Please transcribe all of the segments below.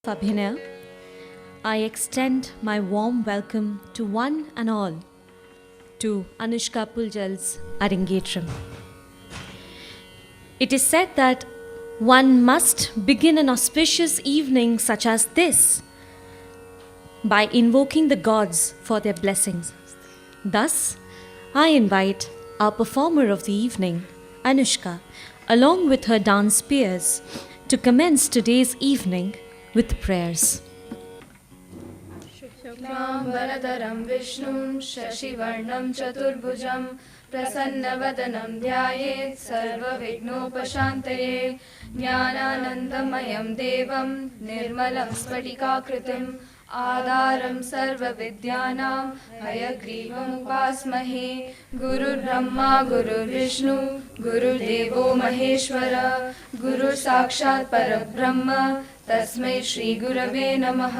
Abhinaya, I extend my warm welcome to one and all to Anoushka Puljal's Arangetram. It is said that one must begin an auspicious evening such as this by invoking the gods for their blessings. Thus, I invite our performer of the evening, Anoushka, along with her dance peers, to commence today's evening with prayers. शुक्लां वरदरं विष्णुं शशिवर्णं चतुर्भुजं प्रसन्नवदनं ध्यायेत् सर्वविघ्नोपशान्तये ज्ञानानन्दमयं देवं निर्मलं स्फटिकाकृतिम् आधारं सर्वविद्यानां हयग्रीवमुपास्महे गुरुर्ब्रह्मा गुरुर्विष्णु गुरुर्देवो महेश्वर गुरुसाक्षात् परब्रह्म तस्मै श्रीगुरवे नमः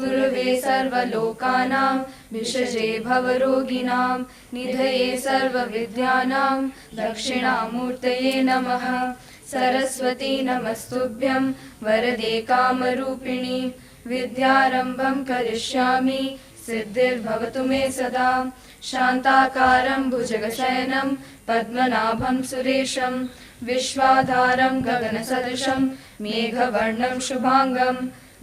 गुरुवे सर्वलोकानां विषजे भवरोगिणां निधये सर्वविद्यानां दक्षिणामूर्तये नमः सरस्वती नमस्तुभ्यं वरदे कामरूपिणि विद्यारम्भं करिष्यामि सिद्धिर्भवतु मे सदा शान्ताकारं भुजगशयनं पद्मनाभं सुरेशं विश्वाधारं गगनसदृशं मेघवर्णं शुभाङ्गं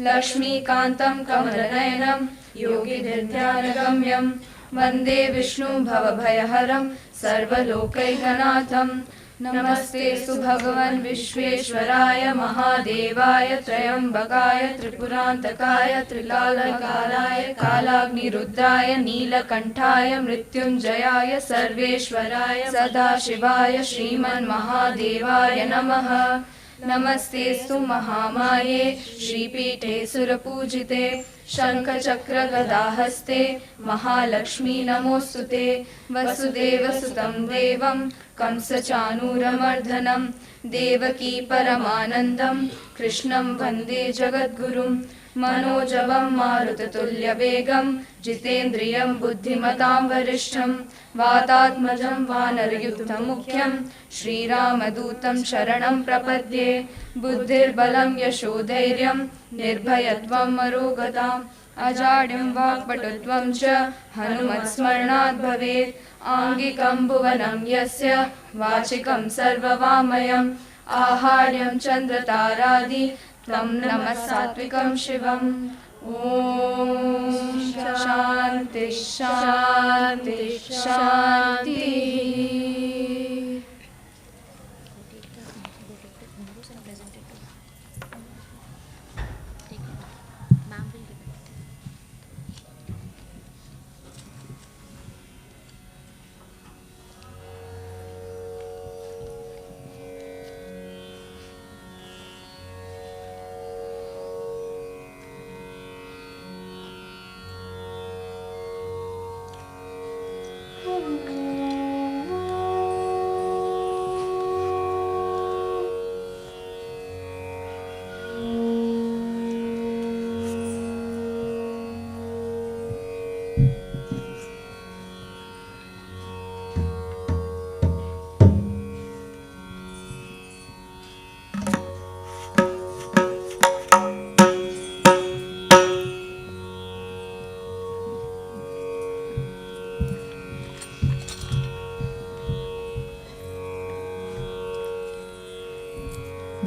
लक्ष्मीकान्तं कमलनयनं योगिभिर्ध्यानगम्यं वन्दे विष्णुं भवभयहरं सर्वलोकैकनाथं नमस्तेऽस्तु भगवन् विश्वेश्वराय महादेवाय त्र्यम्बकाय त्रिपुरान्तकाय त्रिकालकालाय कालाग्निरुद्राय नीलकण्ठाय मृत्युञ्जयाय सर्वेश्वराय सदाशिवाय श्रीमन्महादेवाय नमः नमस्तेऽस्तु महामाये श्रीपीठे सुरपूजिते शङ्खचक्रगदाहस्ते महालक्ष्मी नमोऽस्तुते वसुदेवसुतं देवं कंसचाणूरमर्दनं देवकी परमानन्दं कृष्णं वन्दे जगद्गुरुं मनोजवं मारुततुल्यवेगं जितेन्द्रियं बुद्धिमतां वरिष्ठं वातात्मजं वानरयुक्तमुख्यं श्रीरामदूतं शरणं प्रपद्ये बुद्धिर्बलं यशोधैर्यं निर्भयत्वं अरोगताम् अजाड्यं वाक्पटुत्वं च हनुमत्स्मरणात् भवेत् आङ्गिकं भुवनं यस्य वाचिकं सर्ववामयम् आहार्यं चन्द्रतारादि तं नमः सात्विकं शिवम् ॐ शान्ति शान्ति शान्तिः।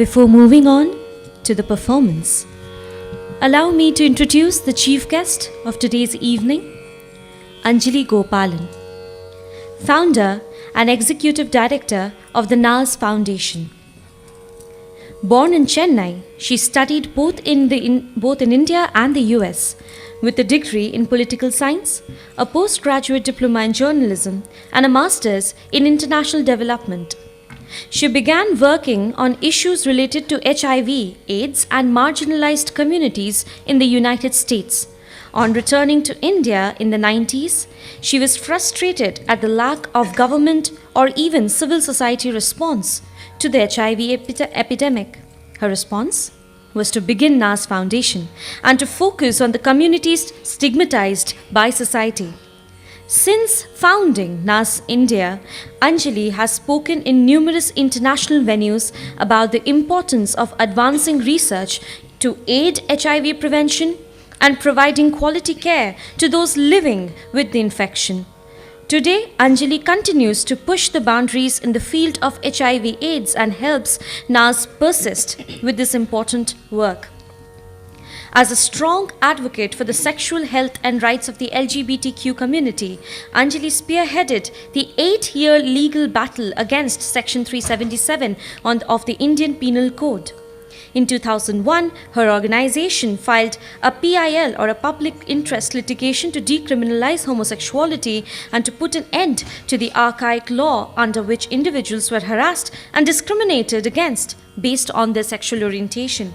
Before moving on to the performance, allow me to introduce the chief guest of today's evening, Anjali Gopalan, founder and executive director of the NAS Foundation. Born in Chennai, she studied both in India and the US with a degree in political science, a postgraduate diploma in journalism, and a master's in international development. She began working on issues related to HIV, AIDS, and marginalized communities in the United States. On returning to India in the 90s, she was frustrated at the lack of government or even civil society response to the HIV epidemic. Her response was to begin NAS Foundation and to focus on the communities stigmatized by society. Since founding NAS India, Anjali has spoken in numerous international venues about the importance of advancing research to aid HIV prevention and providing quality care to those living with the infection. Today, Anjali continues to push the boundaries in the field of HIV/AIDS and helps NAS persist with this important work. As a strong advocate for the sexual health and rights of the LGBTQ community, Anjali spearheaded the 8-year legal battle against Section 377 of the Indian Penal Code. In 2001, her organization filed a PIL or a public interest litigation to decriminalize homosexuality and to put an end to the archaic law under which individuals were harassed and discriminated against based on their sexual orientation.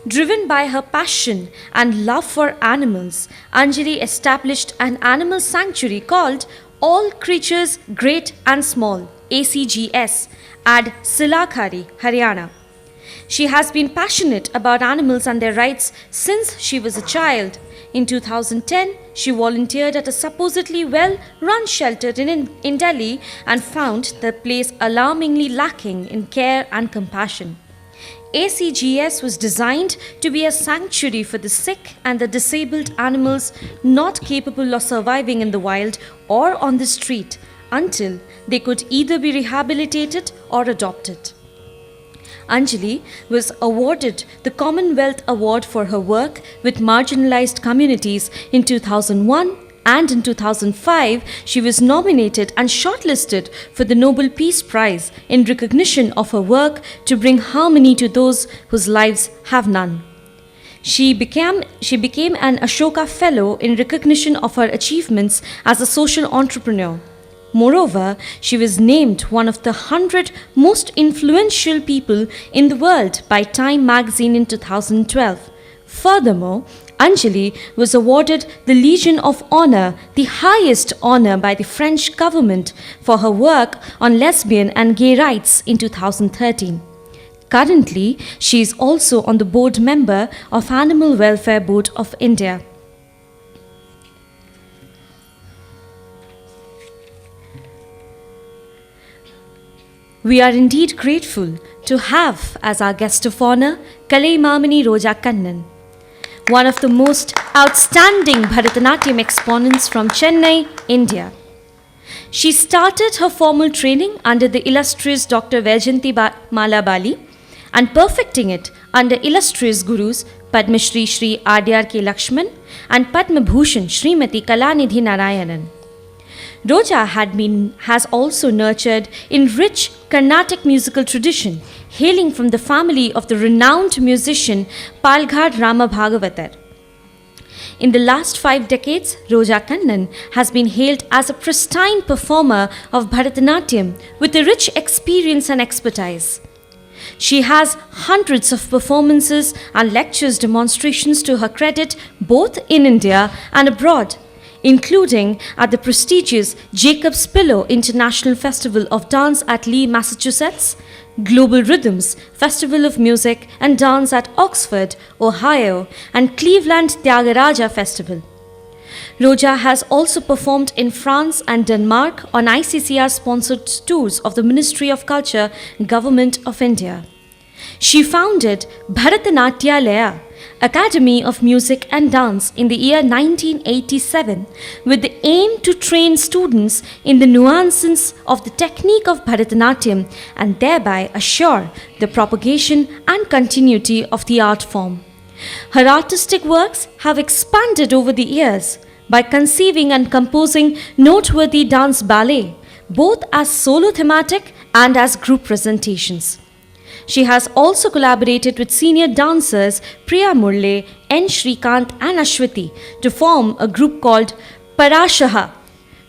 Driven by her passion and love for animals, Anjali established an animal sanctuary called All Creatures Great and Small, ACGS, at Silakhari, Haryana. She has been passionate about animals and their rights since she was a child. In 2010, she volunteered at a supposedly well-run shelter in Delhi and found the place alarmingly lacking in care and compassion. ACGS was designed to be a sanctuary for the sick and the disabled animals not capable of surviving in the wild or on the street until they could either be rehabilitated or adopted. Anjali was awarded the Commonwealth Award for her work with marginalized communities in 2001, and in 2005 she was nominated and shortlisted for the Nobel Peace Prize in recognition of her work to bring harmony to those whose lives have none. She became an Ashoka Fellow in recognition of her achievements as a social entrepreneur. Moreover, she was named one of the 100 most influential people in the world by Time magazine in 2012. Furthermore, Anjali was awarded the Legion of Honor, the highest honor by the French government, for her work on lesbian and gay rights in 2013. Currently, she is also on the board member of Animal Welfare Board of India. We are indeed grateful to have as our guest of honor Kalaimamani Roja Kannan, one of the most outstanding Bharatanatyam exponents from Chennai, India. She started her formal training under the illustrious Dr. Vaijayanti Mala Bali and perfecting it under illustrious gurus Padma Shri Shri Adyar K. Lakshman and Padma Bhushan Srimati Kalanidhi Narayanan. Roja has also nurtured in rich Carnatic musical tradition, hailing from the family of the renowned musician Palghar Rama Bhagavatar. In the last 5 decades, Roja Kannan has been hailed as a pristine performer of Bharatanatyam with a rich experience and expertise. She has hundreds of performances and lectures demonstrations to her credit both in India and abroad, including at the prestigious Jacob's Pillow International Festival of Dance at Lee, Massachusetts, Global Rhythms Festival of Music and Dance at Oxford, Ohio, and Cleveland Tyagaraja Festival. Roja has also performed in France and Denmark on ICCR-sponsored tours of the Ministry of Culture, Government of India. She founded Bharatnatyam, Academy of Music and Dance in the year 1987 with the aim to train students in the nuances of the technique of Bharatanatyam and thereby assure the propagation and continuity of the art form. Her artistic works have expanded over the years by conceiving and composing noteworthy dance ballet, both as solo thematic and as group presentations. She has also collaborated with senior dancers Priya Murle, N. Shrikant and Ashwati to form a group called Parashaha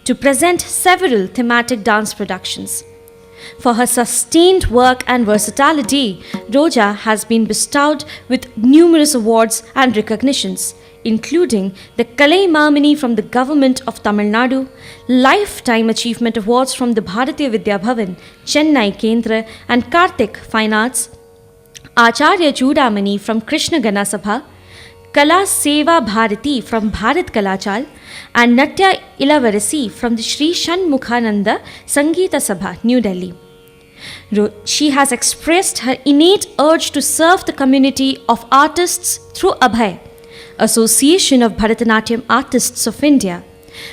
to present several thematic dance productions. For her sustained work and versatility, Roja has been bestowed with numerous awards and recognitions, including the Kalaimamani from the Government of Tamil Nadu, Lifetime Achievement Awards from the Bharatiya Vidya Bhavan, Chennai Kendra and Karthik Fine Arts, Acharya Chudamani from Krishna Gana Sabha, Kala Seva Bharati from Bharat Kalachal, and Natya Ilavarasi from the Sri Shanmukhananda Sangeeta Sabha, New Delhi. She has expressed her innate urge to serve the community of artists through Abhay, Association of Bharatanatyam Artists of India,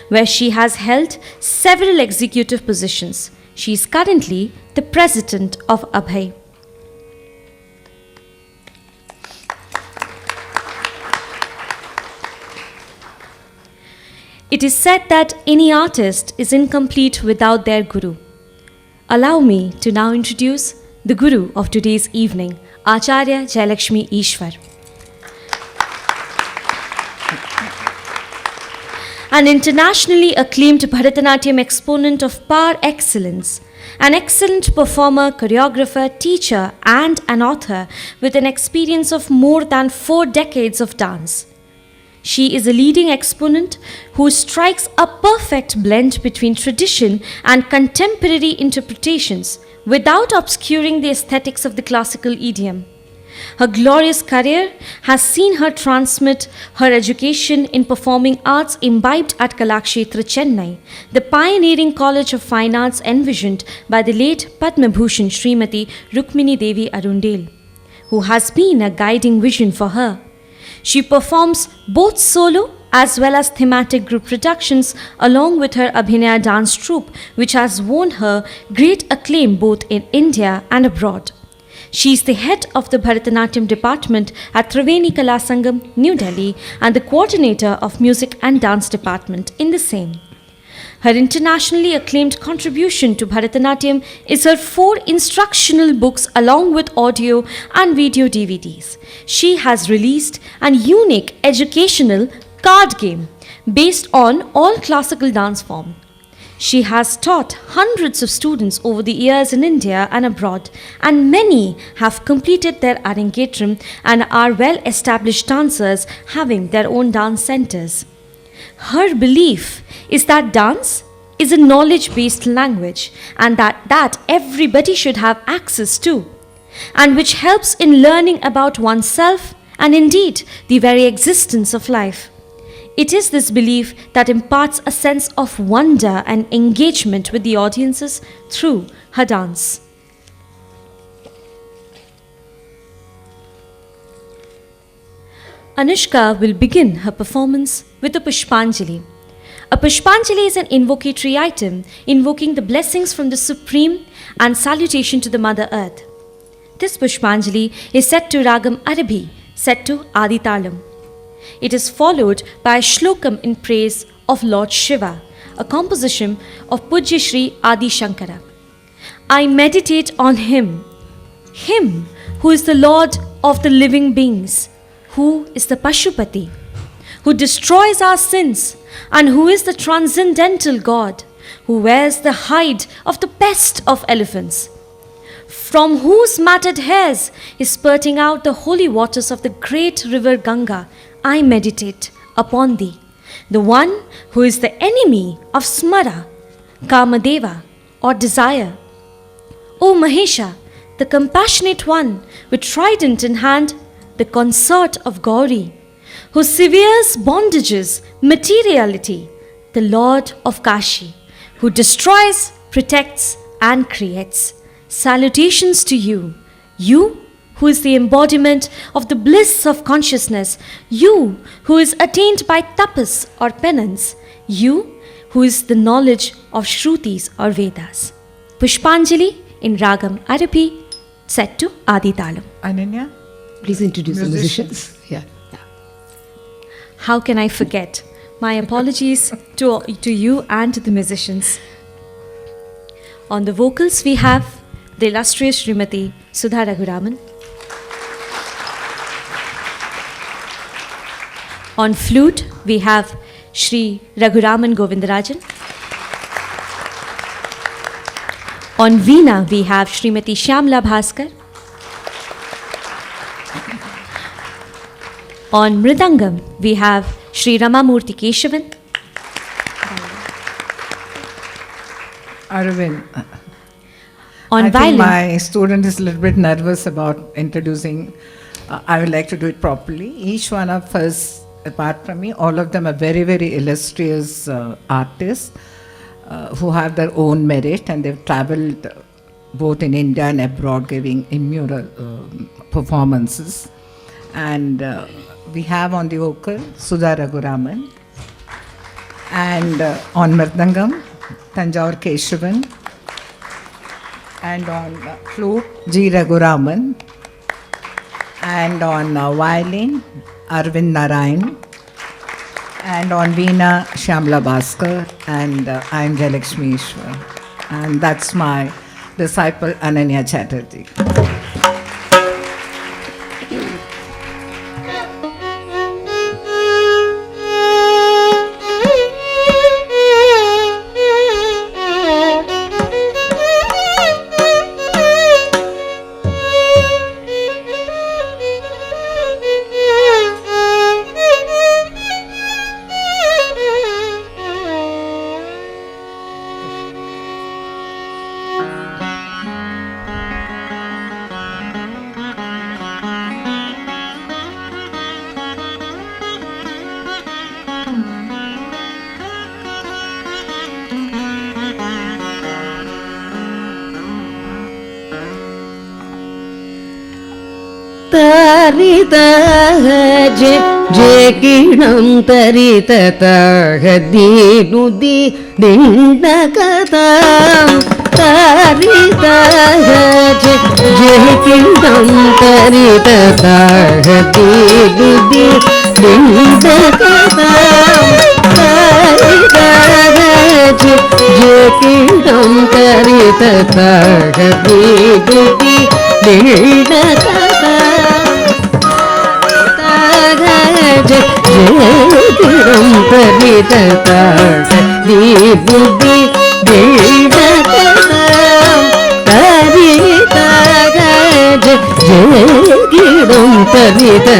where she has held several executive positions. She is currently the president of Abhay. It is said that any artist is incomplete without their guru. Allow me to now introduce the guru of today's evening, Acharya Jayalakshmi Eshwar. An internationally acclaimed Bharatanatyam exponent of par excellence, an excellent performer, choreographer, teacher, and an author with an experience of more than 4 decades of dance. She is a leading exponent who strikes a perfect blend between tradition and contemporary interpretations without obscuring the aesthetics of the classical idiom. Her glorious career has seen her transmit her education in performing arts imbibed at Kalakshetra, Chennai, the pioneering college of fine arts envisioned by the late Padma Bhushan Srimati Rukmini Devi Arundel, who has been a guiding vision for her. She performs both solo as well as thematic group productions along with her Abhinaya dance troupe, which has won her great acclaim both in India and abroad. She is the head of the Bharatanatyam department at Triveni Kala Sangam, New Delhi, and the coordinator of music and dance department in the same. Her internationally acclaimed contribution to Bharatanatyam is her 4 instructional books along with audio and video DVDs. She has released an unique educational card game based on all classical dance forms. She has taught hundreds of students over the years in India and abroad, and many have completed their Arangetram and are well-established dancers having their own dance centers. Her belief is that dance is a knowledge-based language and that everybody should have access to, and which helps in learning about oneself and indeed the very existence of life. It is this belief that imparts a sense of wonder and engagement with the audiences through her dance. Anoushka will begin her performance with a Pushpanjali. A Pushpanjali is an invocatory item invoking the blessings from the Supreme and salutation to the Mother Earth. This Pushpanjali is set to Ragam Arabhi, set to Adi Talam. It is followed by a shlokam in praise of Lord Shiva, a composition of Pujya Shri Adi Shankara. I meditate on Him who is the Lord of the living beings, who is the Pashupati, who destroys our sins, and who is the transcendental God, who wears the hide of the best of elephants, from whose matted hairs is spurting out the holy waters of the great river Ganga. I meditate upon thee, the one who is the enemy of Smara, Kamadeva, or desire. O Mahesha, the compassionate one, with trident in hand, the consort of Gauri, who severes bondages, materiality, the Lord of Kashi, who destroys, protects, and creates. Salutations to you, you who is the embodiment of the bliss of consciousness, you who is attained by tapas or penance, you who is the knowledge of Shrutis or Vedas. Pushpanjali in Ragam Arabhi, set to Adi Talam. Ananya, please introduce the musicians. Yeah. How can I forget? My apologies to you and to the musicians. On the vocals we have the illustrious Srimati Sudha Raghuraman. On flute, we have Shri Raghuraman Govindarajan. On veena, we have Srimati Shyamla Bhaskar. On mridangam, we have Shri Ramamurthy Keshavan. Arvind. On I violin, think my student is a little bit nervous about introducing. I would like to do it properly. Each one of us, apart from me, all of them are very, very illustrious artists who have their own merit, and they've traveled both in India and abroad, giving immural performances. And we have on the vocal Sudha Raghuraman, and on Mridangam Tanjore Keshavan, and on flute G. Raghuraman, and on violin Arvind Narayan, and on veena Shyamla Bhaskar, and I am Jayalakshmi Eshwar, and that's my disciple Ananya Chatterjee. Tarita Jekinam Tarita Dinudi Dindakatam Tarita Jekinam Tarita Dinudi Dindakatam Tarita Jekinam Tarita Dinudi Dindakatam Jekiram Tarita Dinudi Dindakatam Tarita Jekiram Tarita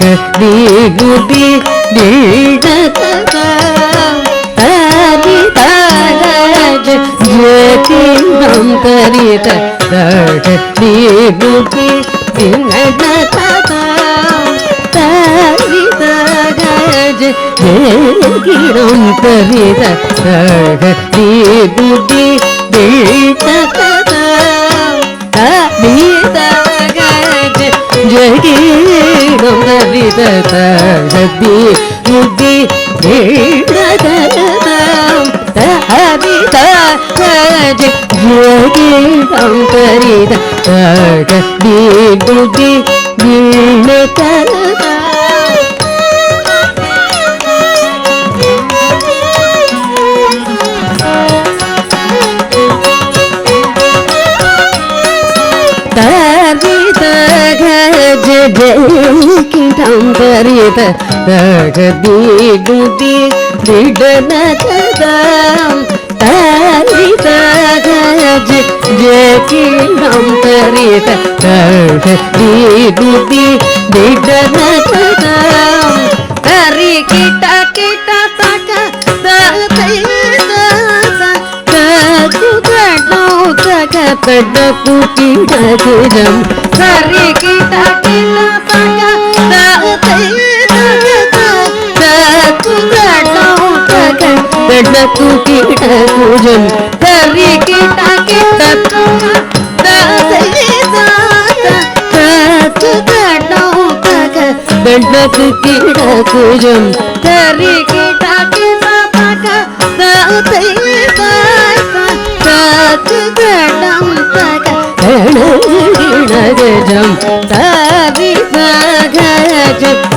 Dinudi Dindakatam Tarita Jekiram Tarita Dinudi Dindakatam Tarita Jekiram Tarita Dinudi Dindakatam Tarita Jekiram Tarita Dinudi Dindakatam Tarita Jekiram Tarita Dinudi Dindakatam Jekiram Tarita Dinudi Dindakatam Tarita Jekiram Tarita Dinudi Dindakatam Tarikita kita taka Tarita Taka Tadapukita Kujam Tarikita kita taka Tadapukita Kujam Tarikita kita Tadapukita Kujam Tarikita kita taka Gajam Tarita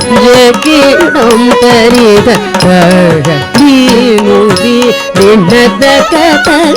Jekiram Tarita Dinudi Dindakatam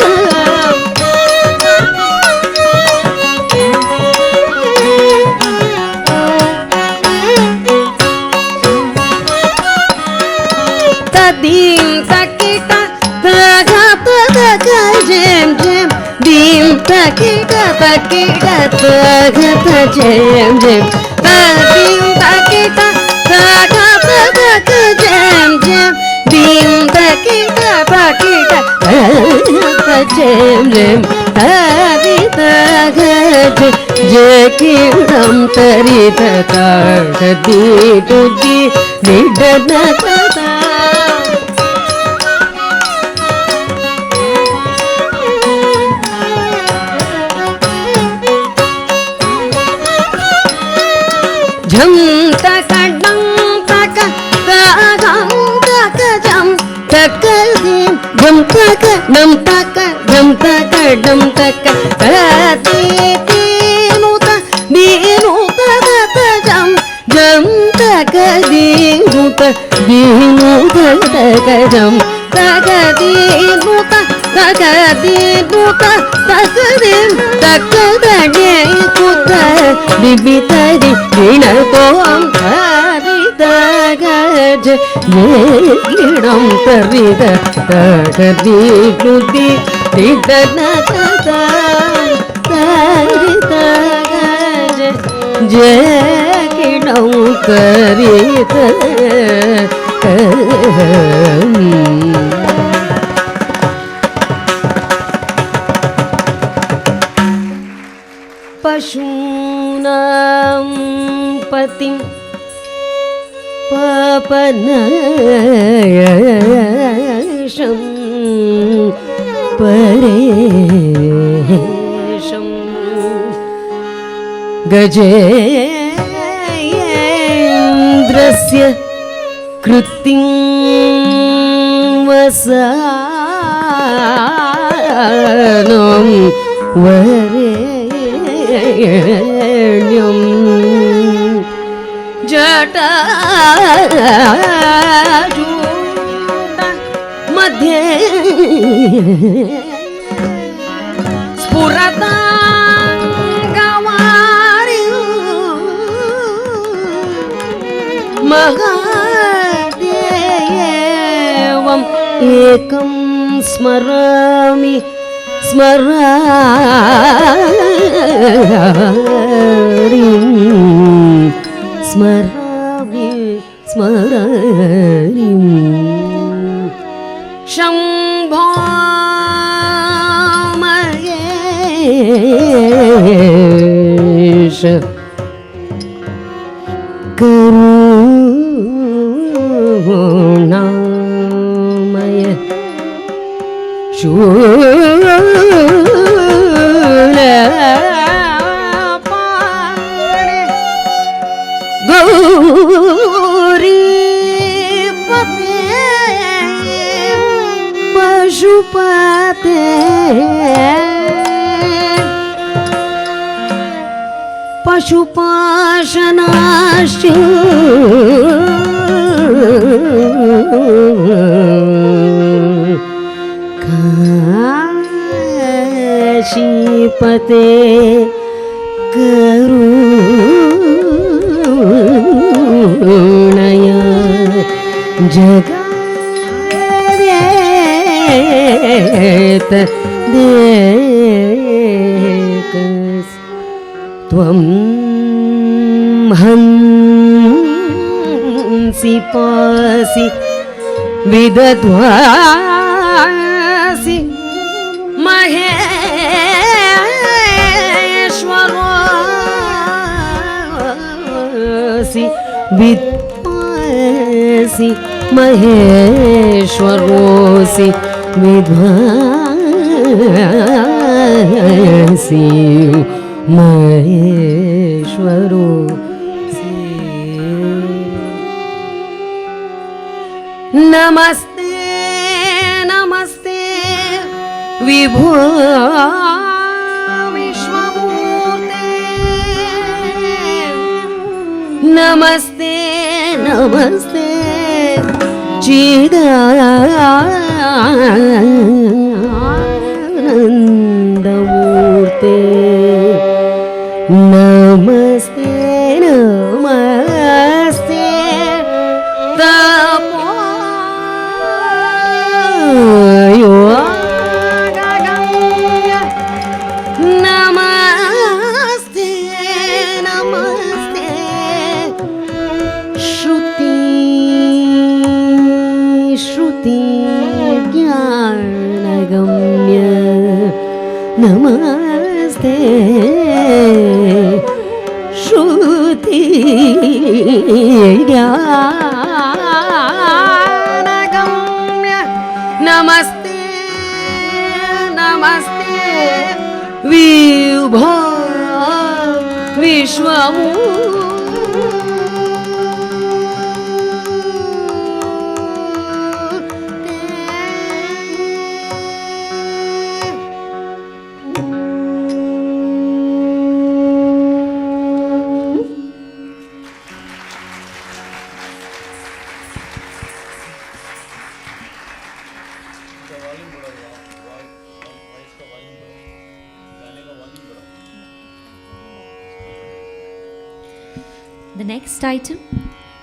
Tadim Takita Tagata Jem Jem Dim Takita Takita Tagata Jem Jem Tadim Takita Tagata Jem Jem Dim Takita Takita Tagata Jem Jem Tarita Jekiram Tarita Dinudi Dindakatam झम तक डम तक गम तक झम तक दीम झम तक डम तक झम तक डम तक दीनु तक झम झम तक दीनु तक झम तक दीनु तक दीनु तक दीम तक दे कुत बिबितरि दिन तो हम तगज येडम तरिद तगदी नुदी तिदन तगज जेकिडम तरिद पशूनां पतिं पापनाशं परेशं गजेन्द्रस्य कृतिं वसानं वरेण्यं जटाजूट मध्ये स्फुरता गवारि महादेवम् एकं स्मरामि स्मरामि शम्भो महेश करुणामय शूलपाणे गौरीपते पशुपते पशुपाशनाश्च काशीपते करुणया जगदेत देकस् त्वं हंसि पासि विदध्वासि महेश्वरोऽसि विद्वासि महेश्वरोऽसि विद्वासि महेश्वरोऽसि नमस्ते नमस्ते विभो विश्वमूर्ते नमस्ते नमस्ते चिदानन्दमूर्ते नमस्ते नमस्ते तपोयोगगम्य नमस्ते नमस्ते श्रुति श्रुति ज्ञानगम्य नमस्ते श्रुति ज्ञानगम्य नमस्ते नमस्ते विभो विश्वमूर्ते The next item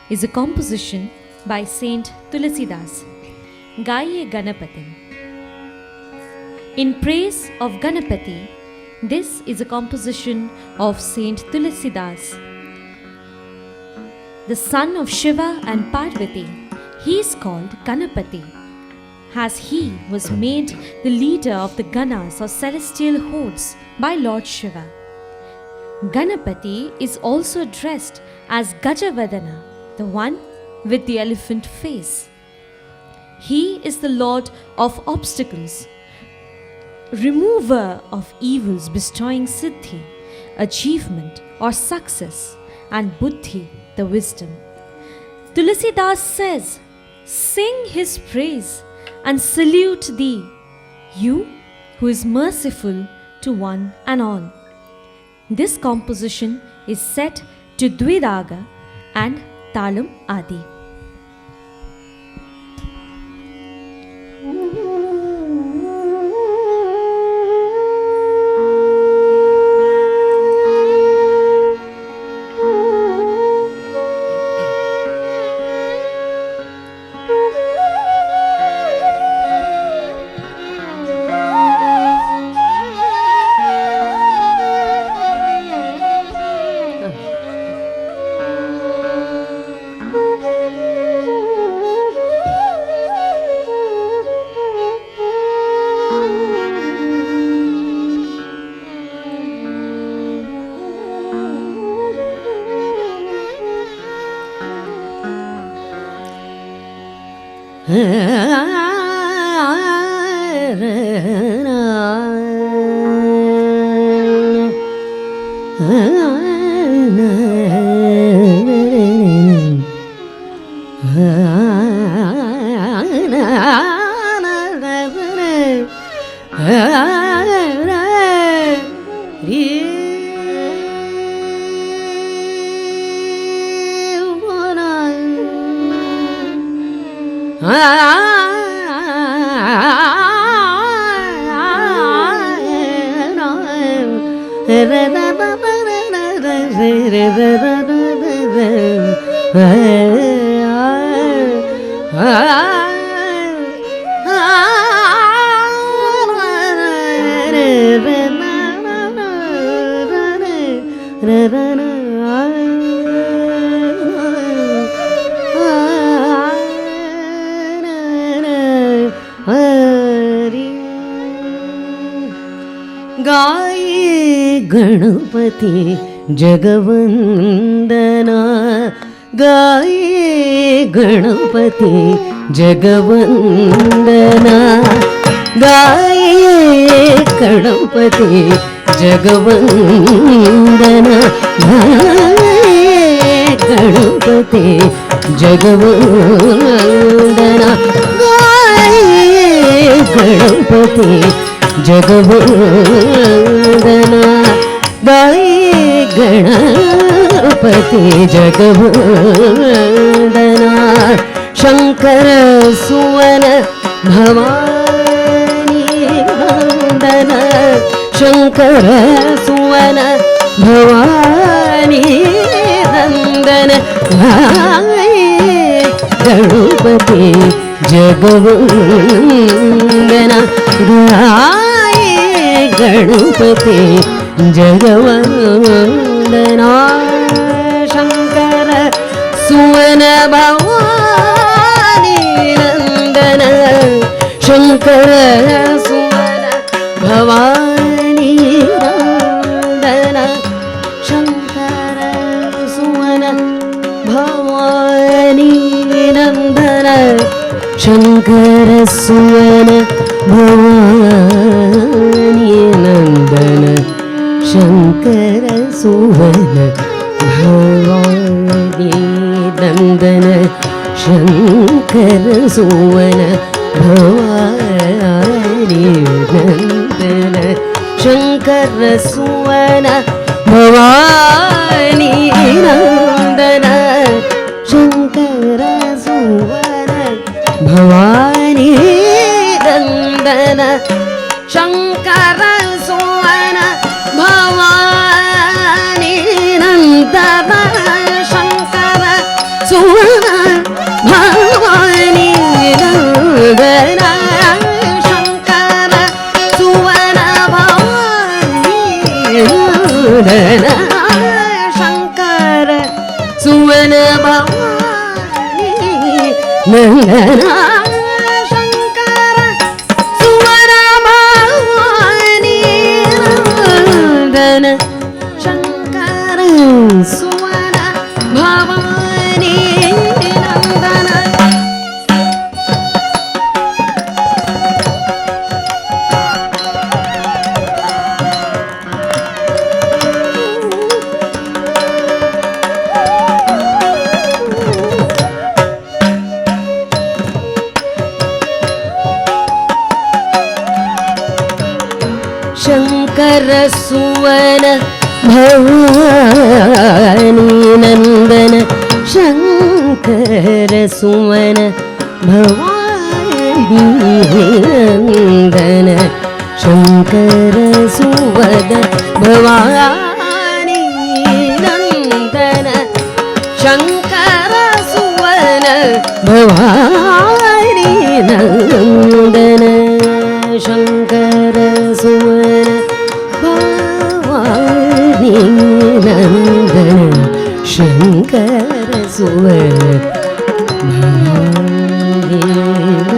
is a composition by Saint Tulasidas, Gaye Ganapatim. In praise of Ganapati, this is a composition of Saint Tulasidas, the son of Shiva and Parvati. He is called Ganapati, as he was made the leader of the Ganas or celestial hordes by Lord Shiva. Ganapati is also addressed as Gajavadana, the one with the elephant face. He is the Lord of obstacles, remover of evils, bestowing Siddhi, achievement or success, and Buddhi, the wisdom. Tulasidas says, "Sing his praise and salute thee, you who is merciful to one and all." This composition is set to Dviraga and Talam Adi. Ganpati जगवंदना, गाये गणपति जगवंदना, गाये गणपति जगवंदना, गाये गणपति जगवंदना, गाये गणपति जगवंदना, गाये गणपति जगवंदना, शंकर सुवन भवानी वंदन, शंकर सुवन भवानी वंदन, गाये गणपति जगवंदना, गाये गणपति जगवंदना, शंकर सुवन भवानी नंदन, शंकर सुवन भवानी नंदन, शंकर सुवन भवानी नंदन, शंकर सुवन भवानी नंदन, शंकर सुवन भवानी नंदन, शंकर सुवन भवानी नंदन, शंकर सुवन भवानी नंदन, शंकर सुवन भवानी नंदन, शंकर सुवन भवानी नंदन, ಸುವನ ಭವಾನಿ ನಂದನ ಶಂಕರ ಸುವನ ಭವಾನಿ ನಂದನ ಶಂಕರ ಸುವನ ಭವಾನಿ ನಂದನ ಶಂಕರ ಸುವನ ಭವಾನಿ ನಂದನ ಶಂಕರ ಸುವನ ಭವಾನಿ ನಂದನ ಶಂಕರ ಸುವನ ಭವಾನಿ ನಂದನ ಶಂಕರ ಸುವನ ಭವಾನಿ ನಂದನ ಶಂಕರ ಸುವನ ಭವಾನಿ ನಂದನ ಶಂಕರ ಸುವನ ಭವಾನಿ ನಂದನ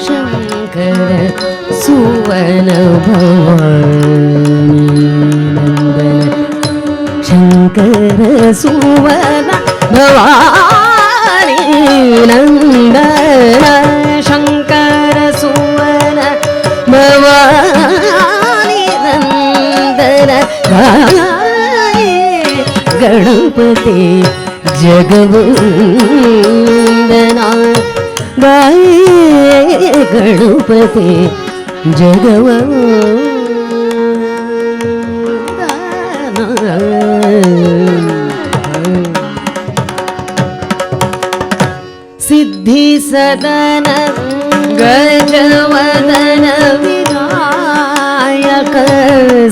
ಶಂಕರ ಸುವನ ಭವಾನಿ ನಂದನ ಶಂಕರ ಸುವನ ಭವಾನಿ ನಂದನ ಶಂಕರ ಸುವನ ಭವಾನಿ ನಂದನ ಗಣಪತಿ ಜಗವಂದನ ಗಾಯೇ ಗಣಪತಿ ಸಿದ್ಧಿ ಸದನ ಗಜವದನ ವಿನಾಯಕ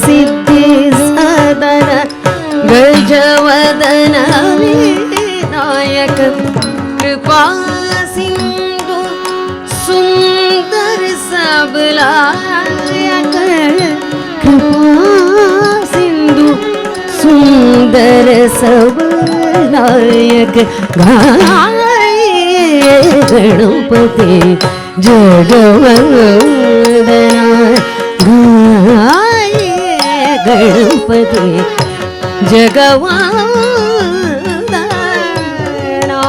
ಸಿದ್ಧಿ ಸದನ ಗಜವದನ ವಿನಾಯಕ ಕೃಪಾ ಸಿಂಧು ಸುಂದರ सबलायक कृपा सिंधु सुंदर सबलायक गणपति जगवंदना गणपति जगवंदना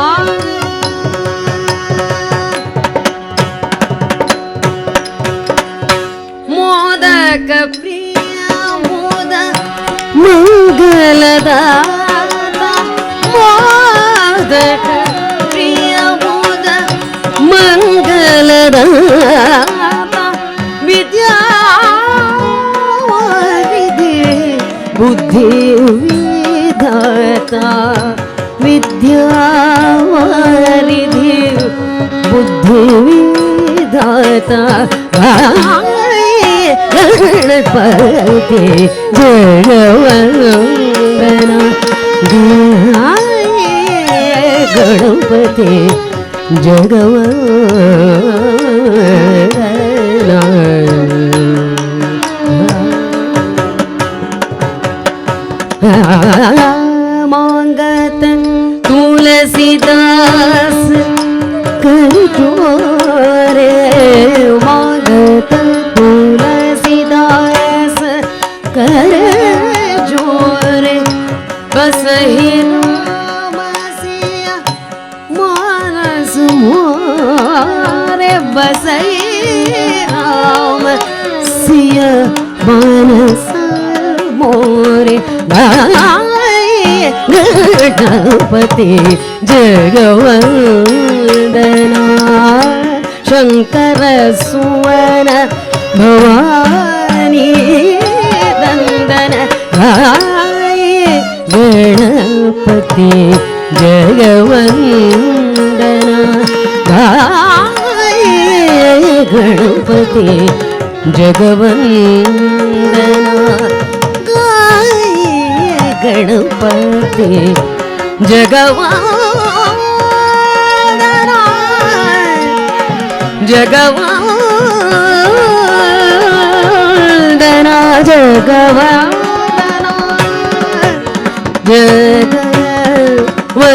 मोदक प्रिय मोद मंगलदाता मोदक प्रिय मोद मंगलदाता विद्या विधि बुद्धि विधाता विद्या विधि बुद्धि विधाता गणपति जगवंदना गणपति जगवंदना मांगत तुलसीदास कर जोरे मांगत तुलसीदास कर जोरे बस ही नाम सिया मानस मोरे बस ही राम सिया मानस मोरे गणपति जगवंदना शंकर सुवन भवानी वंदन Ganpati जगवंदना Ganpati जगवंदना Ganpati जगवंदना जगवंदना जगवंदना Before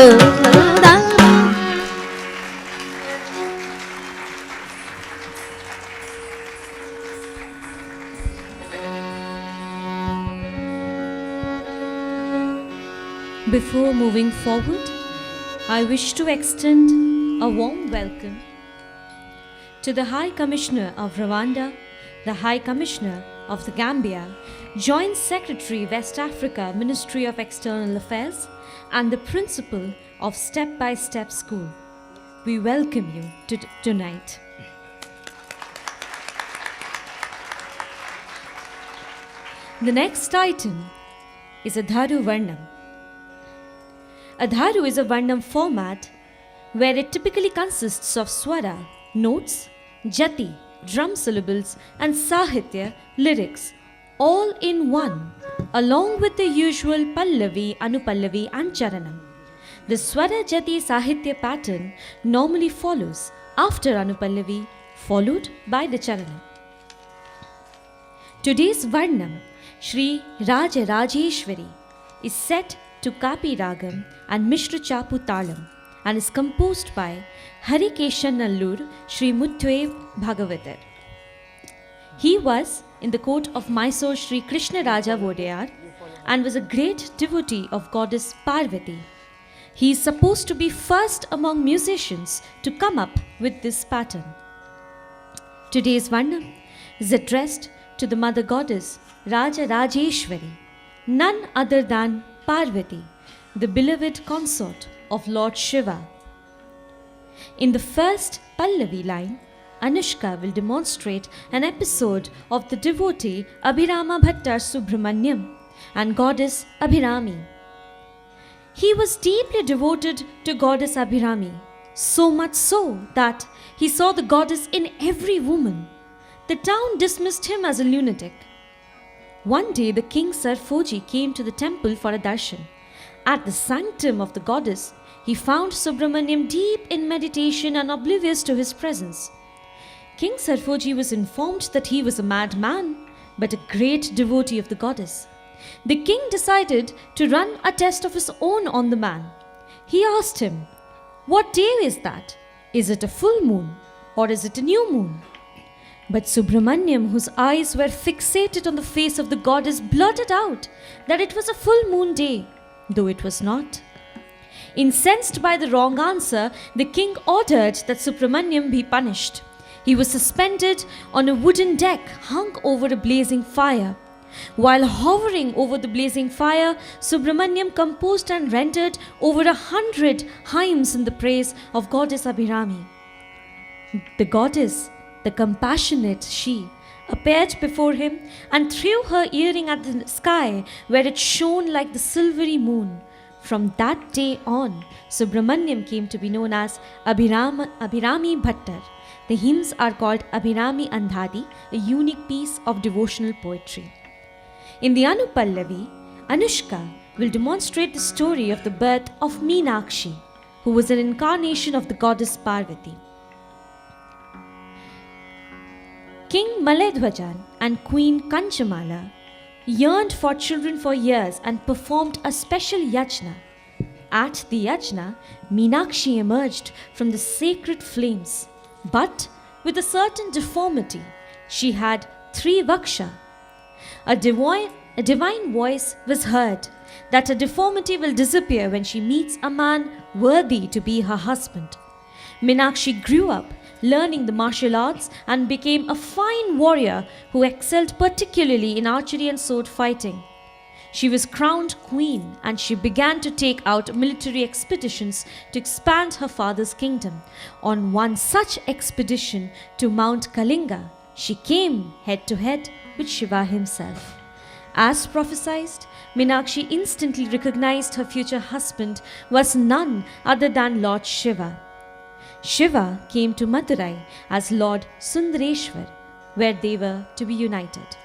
moving forward, I wish to extend a warm welcome to the High Commissioner of Rwanda, the High Commissioner of the Gambia, Joint Secretary West Africa Ministry of External Affairs, and the Principal of Step by Step School. We welcome you tonight. The next item is Adharu Varnam. Adharu is a Varnam format where it typically consists of swara, notes, jati, drum syllables, and sahitya, lyrics, all in one, along with the usual pallavi, anupallavi, and charanam. The swara jati sahitya pattern normally follows after anupallavi, followed by the charanam. Today's Varnam, Shri Raja Rajeshwari, is set to Kapi Ragam and Mishra Chapu Talam and is composed by Harikeshan Nallur Shri Muttwe Bhagavatar. He was in the court of Mysore Shri Krishna Raja Vodeyar and was a great devotee of goddess Parvati. He is supposed to be first among musicians to come up with this pattern. Today's Varnam is addressed to the mother goddess Raja Rajeshwari, none other than Parvati, the beloved consort of Lord Shiva. In the first Pallavi line, Anoushka will demonstrate an episode of the devotee Abhirama Bhattar Subramanyam and goddess Abhirami. He was deeply devoted to goddess Abhirami, so much so that he saw the goddess in every woman. The town dismissed him as a lunatic. One day the king Sarfoji came to the temple for a darshan. At the sanctum of the goddess, he found Subramanyam deep in meditation and oblivious to his presence. King Sarfoji was informed that he was a madman, but a great devotee of the goddess. The king decided to run a test of his own on the man. He asked him, "What day is that? Is it a full moon or is it a new moon?" But Subramanyam, whose eyes were fixated on the face of the goddess, blurted out that it was a full moon day, though it was not. Incensed by the wrong answer, the king ordered that Subramanyam be punished. He was suspended on a wooden deck hung over a blazing fire. While hovering over the blazing fire, Subramanyam composed and rendered over 100 hymns in the praise of goddess Abhirami. The goddess, the compassionate she, appeared before him and threw her earring at the sky where it shone like the silvery moon. From that day on, Subramanyam came to be known as Abhirami Bhattar. The hymns are called Abhirami Andhadi, a unique piece of devotional poetry. In the Anupallavi, Anoushka will demonstrate the story of the birth of Meenakshi, who was an incarnation of the goddess Parvati. King Maledhwajan and Queen Kanchamala yearned for children for years and performed a special yajna. At the yajna, Meenakshi emerged from the sacred flames, but with a certain deformity. She had 3 vaksha. A divine voice was heard that a deformity will disappear when she meets a man worthy to be her husband. Meenakshi grew up learning the martial arts and became a fine warrior who excelled particularly in archery and sword fighting. She was crowned queen and she began to take out military expeditions to expand her father's kingdom. On one such expedition to Mount Kalinga, she came head to head with Shiva himself. As prophesied, Meenakshi instantly recognized her future husband was none other than Lord Shiva. Shiva came to Madurai as Lord Sundareshwar, where they were to be united.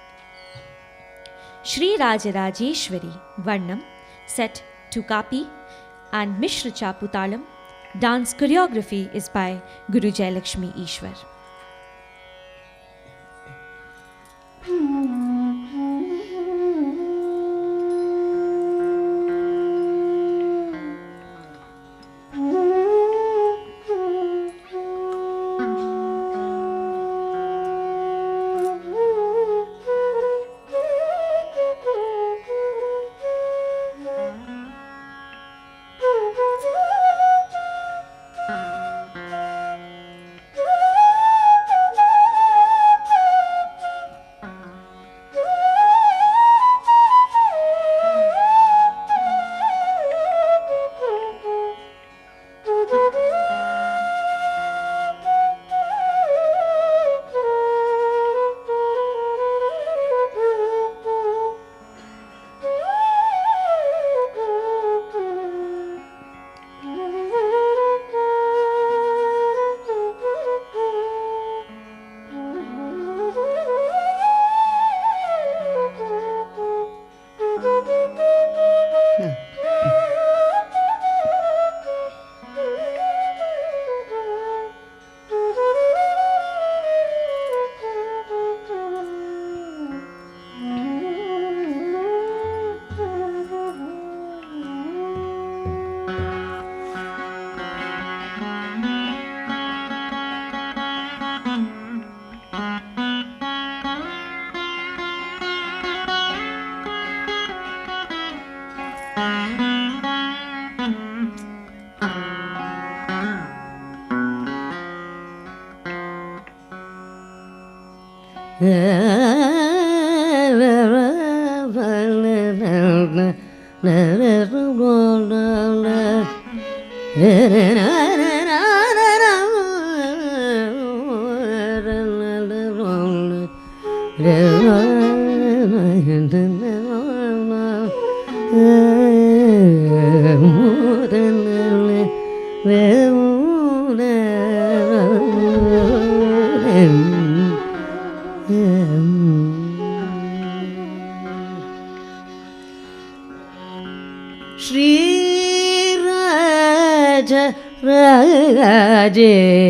Shri Raja Rajeshwari Varnam, set to Kapi and Mishra Chapu Talam. Dance choreography is by Guru Jayalakshmi Eshwar.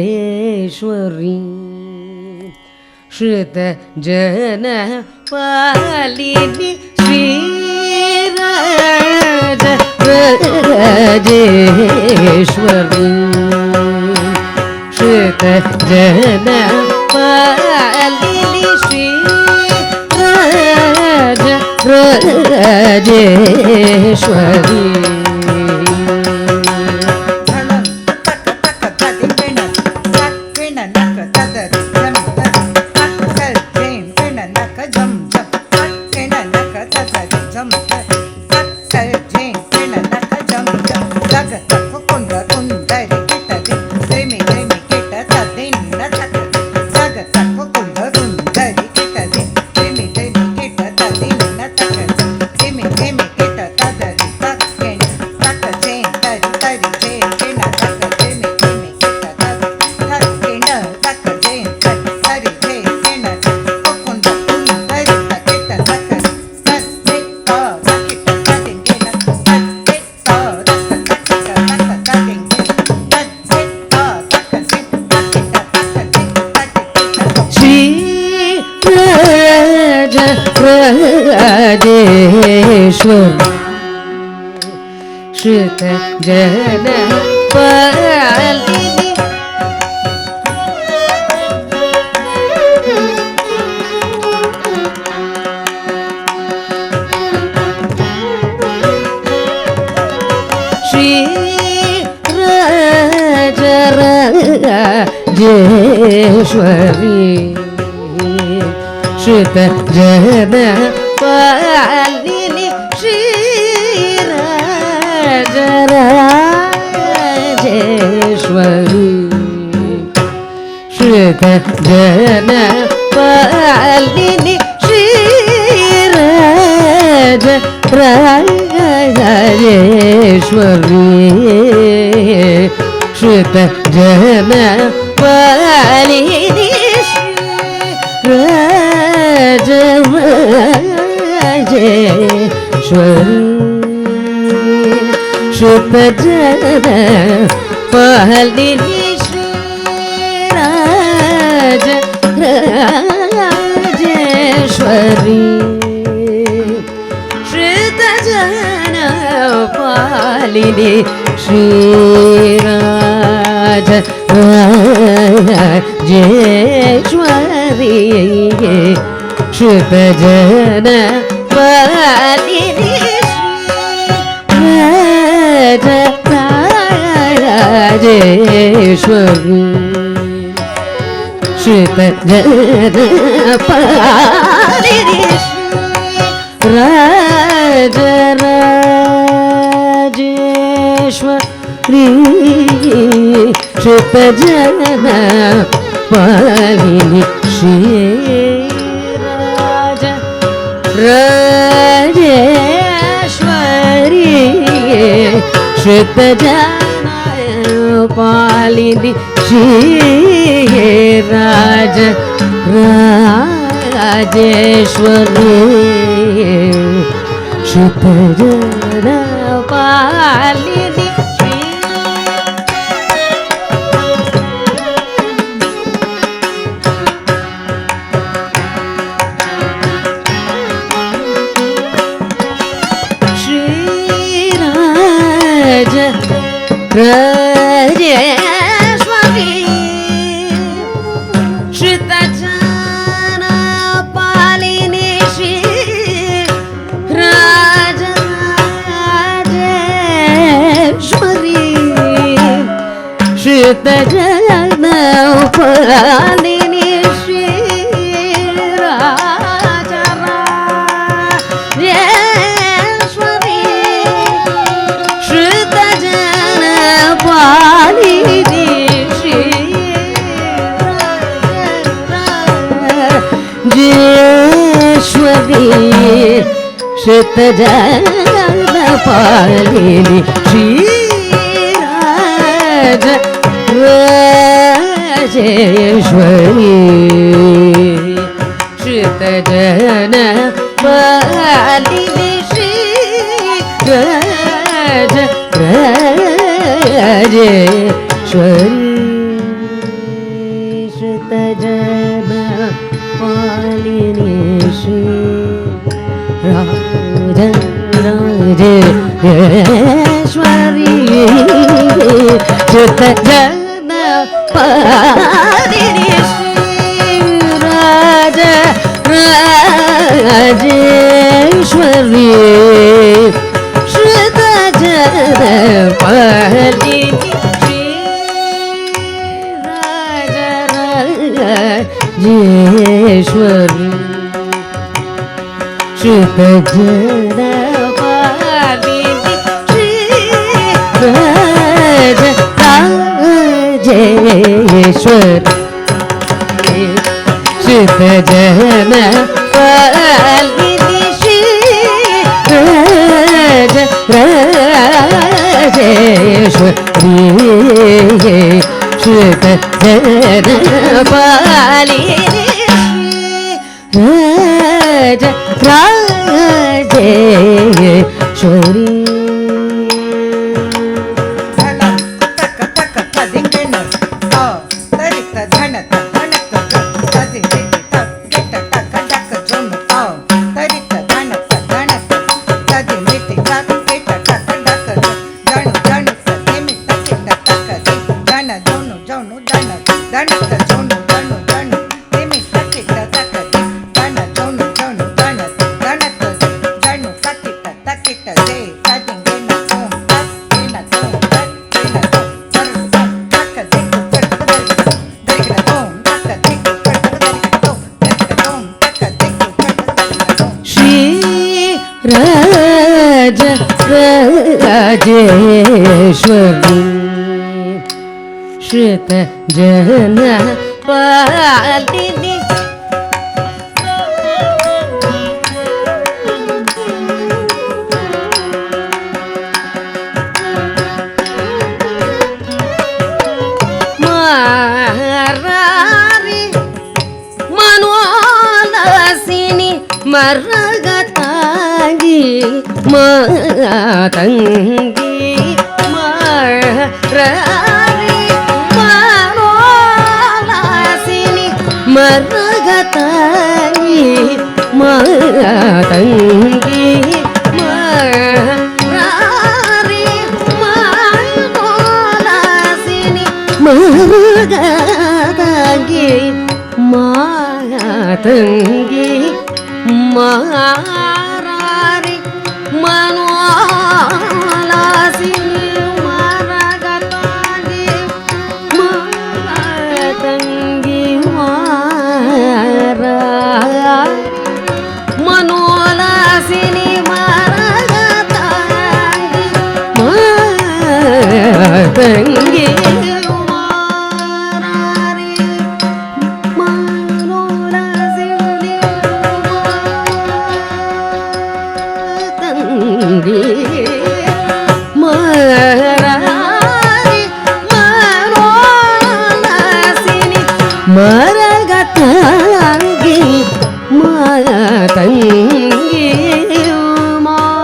Rajeshwari श्रुत जन पालिनी श्रीराज राजेश्वरी श्रुत जन पालिनी श्रीराज राजेश्वरी श्रुत जन पालिनी श्री राजेश्वरी श्रुत जन पालिनी राजेश्वरी श्रुत जन पालिनी श्रीराज राजेश्वरी श्रुत जन पालिनी श्रीराज राजेश्वरी श्रुत जन पालिनी श्रीराज राजेश्वरी श्रुत जन पालिनी श्रीराज राजेश्वरी श्रुत जन पालिनी राजेश्वरी श्रुत जन पालिनी राजेश्वरी श्रुत जन पालिनी श्रीराज राजेश्वरी श्रुत जन पालिनी श्रीराज राजेश्वरी श्रुत जन पालिनी श्रीराज राजेश्वरी श्रुत जन पालिनी श्रीराज राजेश्वरी मालिनी श्री राजराजेश्वरी श्रुतजन पालिनी श्री राजराजेश्वरी श्रुतजन पालिनी श्री राजेश्वरी श्रुतजन पालिनी श्री राजेश्वरी श्रुतजन पालिनी श्री राजेश्वरी श्रुतजन पालिनी श्री राजेश्वरी श्रुतजन पालिनी श्री राजेश्वरी श्रुतजन पालिनी श्री राजेश्वरी श्रुतजन पालिनी श्री राजेश्वरी श्रुतजन पालिनी राजेश्वरी राजेश्वरी श्रुतजन पालिनी मारारी मनोलसिनी मरगतांगी मातंगी मारारी मनोलसिनी मरगतांगी मातंगी मारारी मनोलसिनी मरगतांगी मातंगी मारारी मनोलसिनी मरगतांगी मातंगी मारारी मनोलसिनी मरगतांगी मातंगी मरगतांगी मातंगी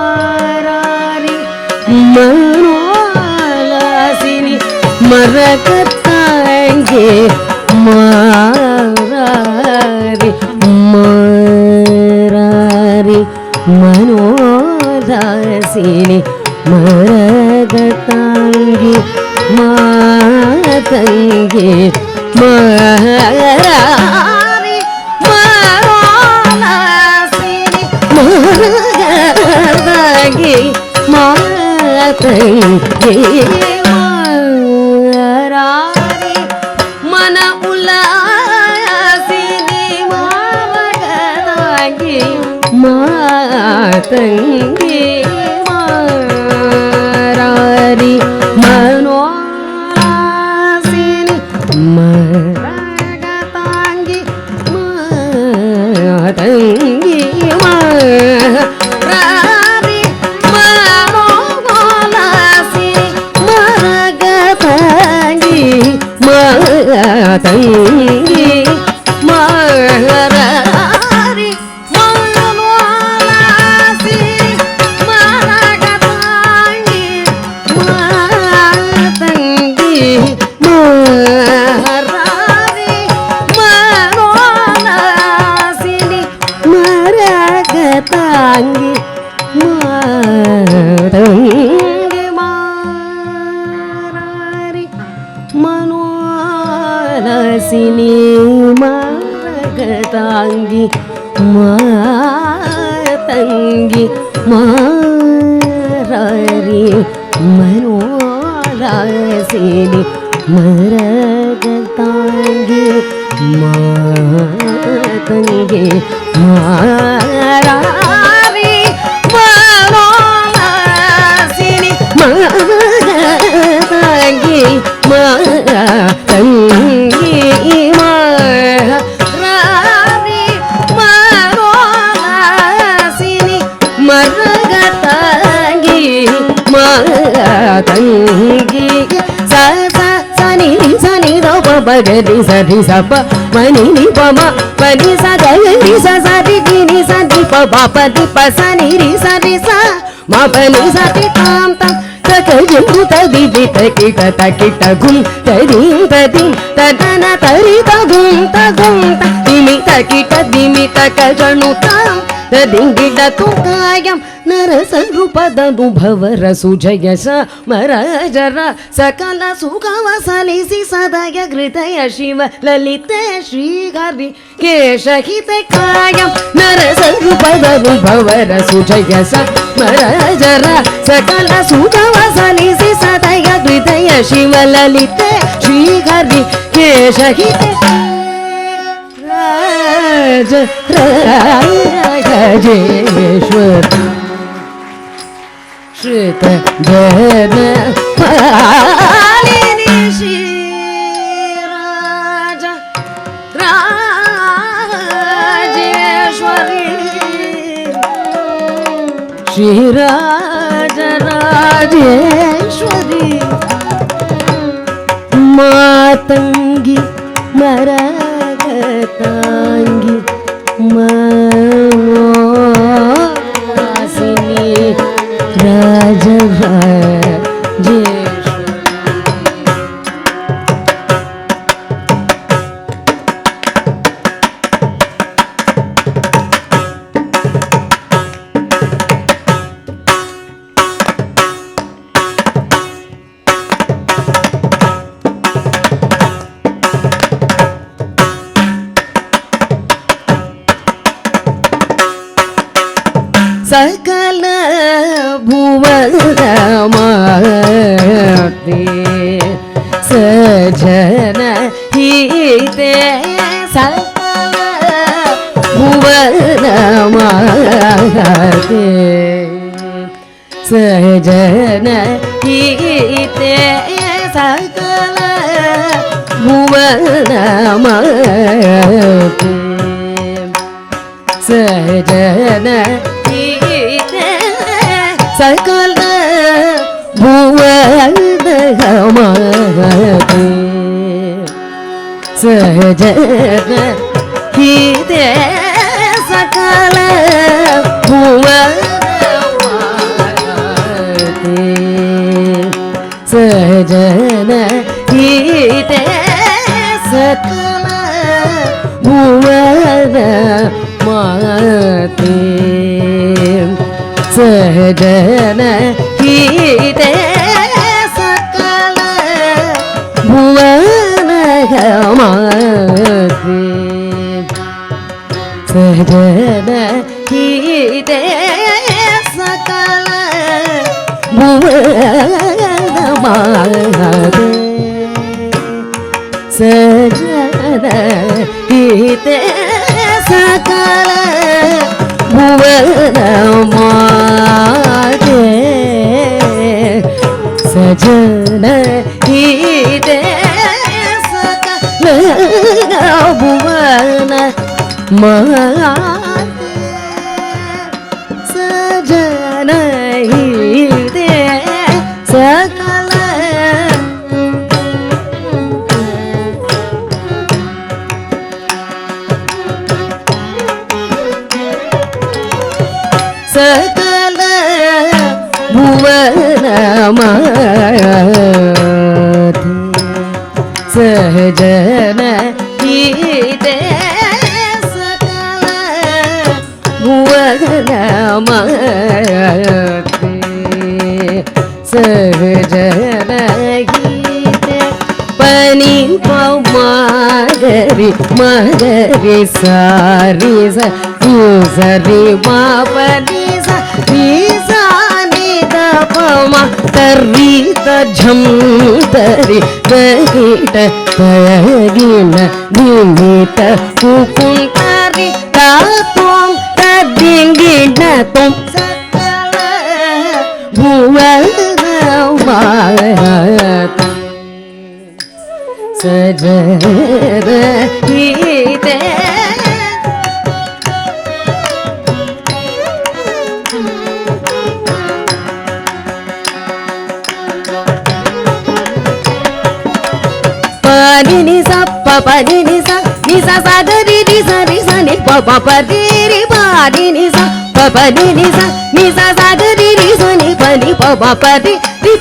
मारारी मनोलसिनी मरगतांगी मारारी मारारी मनोलसिनी मरगतांगी मातंगी मारारी मनोलसिनी मरगतांगी मातंगी मारारी मन उल्ला ತಂಗಿ ಮಾರಾರಿ ಮನೋರಾಸಿನಿ ಮರಗ ತಾಂಗಿ ಮಾತಂಗಿ ಮಾರಾರಿ ಮನೋರಾಸಿನಿ ಮರಗ ತಾಂಗಿ ಮಾತಂಗಿ ಮಾರಾರಿ ಮನೋರಾಸಿನಿ ಮರಗ ತಾಂಗಿ ಮಾತಂಗಿ ಮಾರಾರಿ ಮನೋರಾಸಿನಿ ಮರಗ ತಾಂಗಿ ಮಾತಂಗಿ ಮಾರಾರಿ ಮನೋರಾಸಿನಿ ಮರಗತಾಂಗಿ ಮಾತಂಗಿ ಮಾರಾರಿ ಮನೋರಾಸಿನಿ ಮರಗತಾಂಗಿ ಮಾತಂಗಿ ಮಾರಾರಿ ಮನೋರಾಸಿನಿ ಮರಗತಾಂಗಿ ಮಾತಂಗಿ ಮಾರಾರಿ ಮನೋರಾಸಿನಿ ಮರಗತಾಂಗಿ ಮಾತಂಗಿ ಸ ಸ ಸನಿ ಸನಿ ದಪ ಬಗರಿ ಸರಿ ಸಪ ಮನಿ ನಿ ಪಮ ಪನಿ ಸ ಗರಿ ಸ ಸರಿ ಗಿನಿ ಸರಿ ಪ ಬಪ ದಿ ಪ ಸನಿ ರಿ ಸರಿ ಸ ಮ ಪನಿ ಸರಿ ತಾಂ ತಾಂ ತಕ ಜಂಬು ತದಿ ದಿ ತಕಿಟ ತಕಿಟ ಗುಂ ತದಿ ತದಿ ತದನ ತರಿ ತಗುಂ ತಗುಂ ತಿಮಿ ತಕಿಟ ದಿಮಿ ತಕ ಜಣು ತಾಂ ತದಿಂಗಿಡ ತುಕಾಯಂ ನರಸರೂಪದನುಭವರ ಸುಜಯಸ ಮರಜರ ಸಕಲ ಸುಖವ ಸಲಿಸಿ ಸದಯ ಹೃದಯ ಶಿವ ಲಲಿತೆ ಶ್ರೀಹರಿ ಕೇಶಹಿತ ಕಾಯಂ ನರಸರೂಪದನುಭವರ ಸುಜಯಸ ಮರಜರ ಸಕಲ ಸುಖವ ಸಲಿಸಿ ಸದಯ ಹೃದಯ ಶಿವ ಲಲಿತೆ ಶ್ರೀಹರಿ ಕೇಶಹಿತ ರಾಜ ರಾಜೇಶ್ವರ श्रुत जन पालिनी श्रीराज राजेश्वरी श्रीराज राजेश्वरी मातंगी मरगतांगी मनोरासिनी सकल भुवनमाते सजन हिते सकल भुवनमाते सजन हिते सकल भुवनमाते सजन सकल भुवनमाते सजन हिते सकल भुवनमाते सजन हिते सकल भुवनमाते सजन हिते सकल भुवनमाते सजन हिते सकल भुवनमाते सजन हिते सकल भुवनमाते सजन हिते सकल भुवन माते सजन हिते सकल सकल भुवन माते सहजन हिते सकल भुवन माते सहजन हिते पनी मगरि मगरि सारी सरी मा पनी सा नि द पमा तर्री त झम तरी तगिट तगिन निमित कुकुं तरी ता तुम तदिंगिन तुम सकल भुवन माते सजन हिते pani ni sa pa pani ni sa sa ga ri sa ni pa pa ri ri pa ni sa pa ni sa sa ga ri sa ni pa pa ri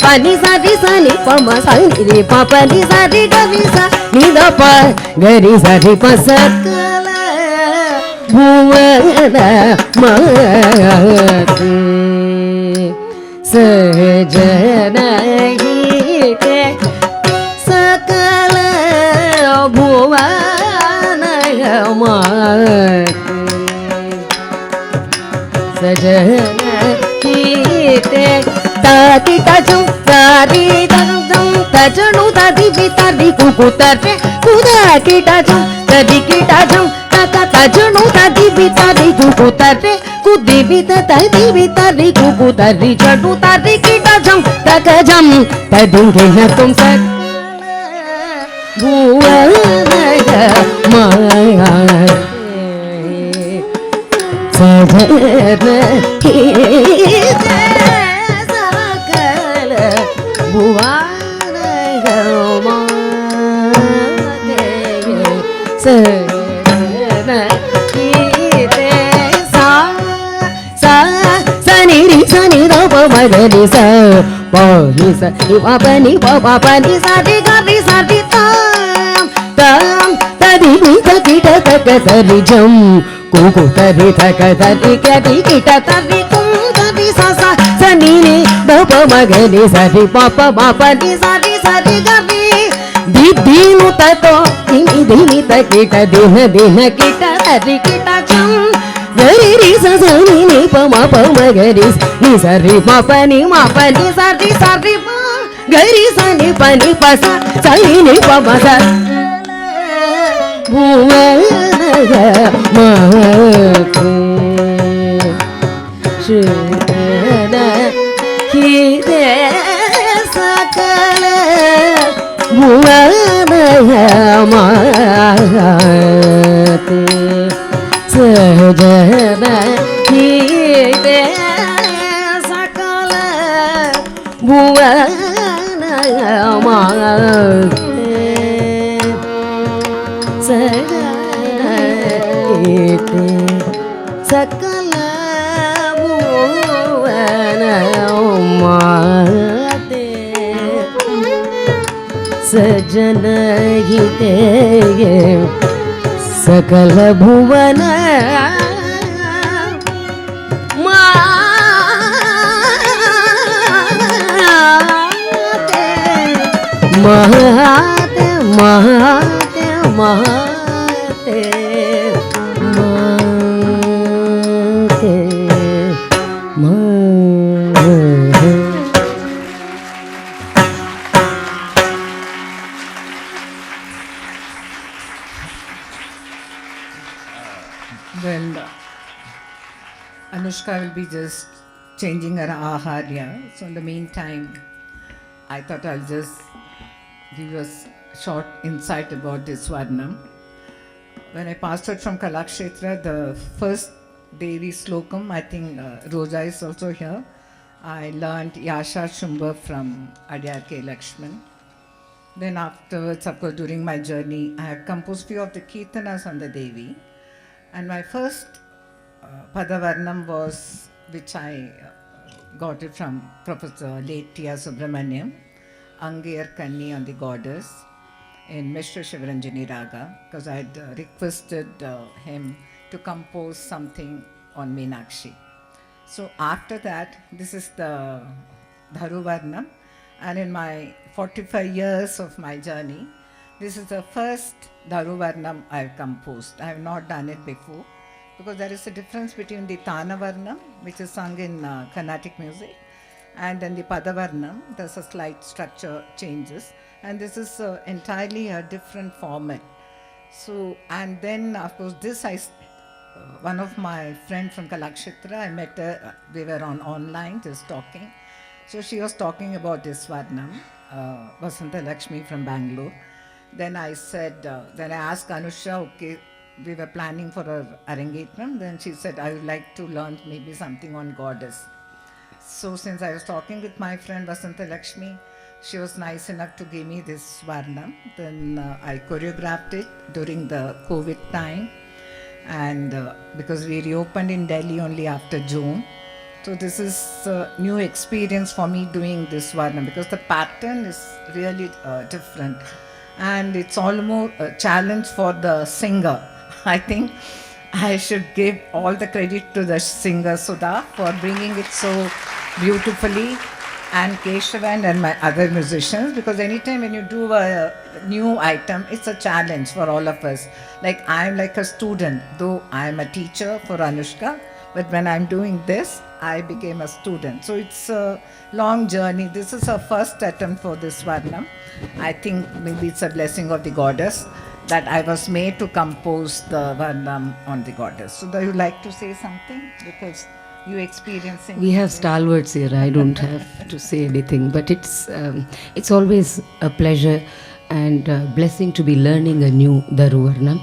pa ni sa ni pa ma sa ni pa ni sa ri ga ni sa ni da pa ga ri sa ri pa sakala bhuvana mate sajana hite sakala bhuvana mate sajana hite tati tajum tari tajum tajanu tadi bitari kukutare kuda kitajum tadi kitajum tata tajanu tadi bitari kukutare kudi bitari bitari kukutari chadu tadi kitajum takajam tadingena tum sakala bhuvana maya sajana hite sakala bhuvana mate sajana hite sa ni da pa ma ga ni sa pa ni sa ni pa pa ni sa ri ga ri sa ri tam tadi ni ta ki ta ka ta ri jam ku tari ta ka ta ri ka ri ki ta ta ri kum ta ri sa ni ni da pa ma ga ni sa ri pa ni sa ri ga ri di nu ta to ni ta ki ta din ki ta ri ki ta jam gari ri sa ni ni pa ma ga ri ni sa ri ma pa ni sa ri ma gari sa ni pa sa ni pa ma sa bhuvana mate sajana hite sakala bhuvana mate sajana hite sakala bhuvana mate sajana hite sakala bhuvana mate sajana hite सकल भुवन महते महते महते महते Well, Anoushka will be just changing her aharya. So in the meantime, I thought I'll just give you a short insight about this Varnam. When I passed out from Kalakshetra, the first Devi Slokam, I think Roja is also here. I learned Yasha Shumba from Adyar Lakshman. Then afterwards, of course, during my journey, I have composed few of the Kirtanas on the Devi. And my first Padavarnam was, which I got it from Professor late T.R. Subramaniam, Angir Kanni on the Goddess in Mishra Shivaranjani Raga, because I had requested him to compose something on Meenakshi. So after that, this is the Dharu Varnam, and in my 45 years of my journey, this is the first Dharu Varnam I have composed. I have not done it before, because there is a difference between the Tana Varnam, which is sung in Carnatic music, and then the Padavarnam. There's a slight structure changes, and this is entirely a different format. So, and then of course this one of my friend from Kalakshetra, I met her, we were online just talking. So she was talking about this Varnam, Jayalakshmi from Bangalore. Then I said, then I asked Anoushka, okay, we were planning for her Arangetram. Then she said, I would like to learn maybe something on goddess. So since I was talking with my friend Jayalakshmi, she was nice enough to give me this Varnam. Then I choreographed it during the COVID time. And because we reopened in Delhi only after June. So this is a new experience for me doing this Varnam, because the pattern is really different. And it's almost a challenge for the singer. I think I should give all the credit to the singer Sudha for bringing it so beautifully, and Keshavan and my other musicians, because anytime when you do a new item, it's a challenge for all of us. Like I'm like a student, though I'm a teacher for Anoushka, but when I'm doing this, I became a student. So it's a long journey. This is our first attempt for this Varnam. I think maybe it's a blessing of the goddess that I was made to compose the Varnam on the goddess. So do you like to say something? Because you experiencing. We have stalwarts here. I don't have to say anything, but it's always a pleasure and a blessing to be learning a new Dharu Varnam,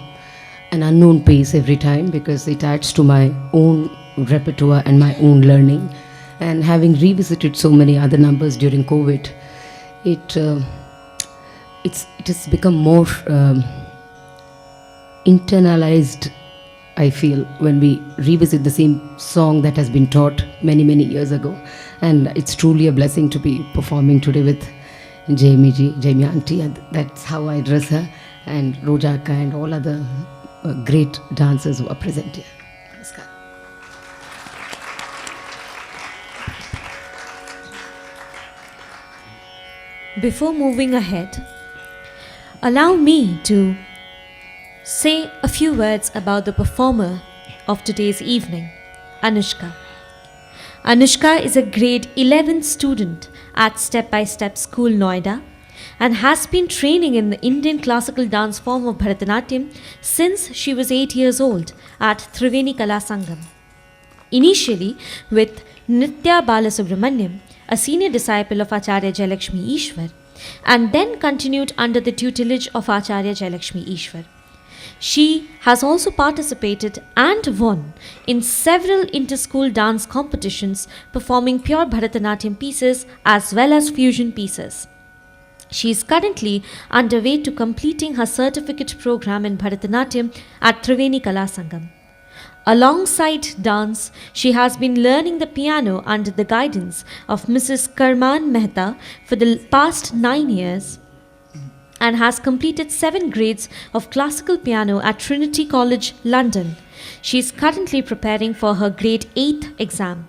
an unknown piece every time, because it adds to my own repertoire and my own learning. And having revisited so many other numbers during COVID, it has become more internalized, I feel, when we revisit the same song that has been taught many, many years ago. And it's truly a blessing to be performing today with Jaimi Auntie, and that's how I address her, and Rojaka and all other great dancers who are present here. Namaskar. Before moving ahead, allow me to say a few words about the performer of today's evening, Anoushka. Anoushka is a grade 11 student at Step by Step School, Noida, and has been training in the Indian classical dance form of Bharatanatyam since she was 8 years old at Triveni Kala Sangam. Initially with Nitya Balasubramanyam, a senior disciple of Acharya Jayalakshmi Eshwar, and then continued under the tutelage of Acharya Jayalakshmi Eshwar. She has also participated and won in several inter-school dance competitions, performing pure Bharatanatyam pieces as well as fusion pieces. She is currently underway to completing her certificate program in Bharatanatyam at Triveni Kala Sangam. Alongside dance, she has been learning the piano under the guidance of Mrs. Karman Mehta for the past 9 years, and has completed 7 grades of classical piano at Trinity College, London. She is currently preparing for her grade 8th exam.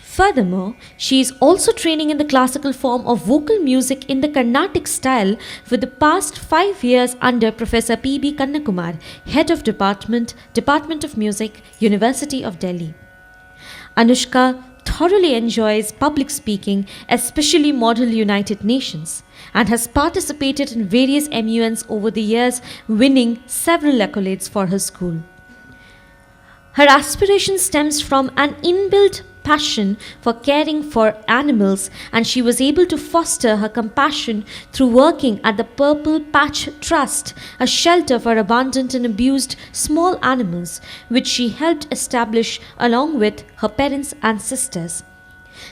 Furthermore, she is also training in the classical form of vocal music in the Carnatic style for the past 5 years under Professor P.B. Kannakumar, Head of Department of Music, University of Delhi. Anoushka thoroughly enjoys public speaking, especially Model United Nations, and has participated in various MUNs over the years, winning several accolades for her school. Her aspiration stems from an inbuilt passion for caring for animals, and she was able to foster her compassion through working at the Purple Patch Trust, a shelter for abandoned and abused small animals, which she helped establish along with her parents and sisters.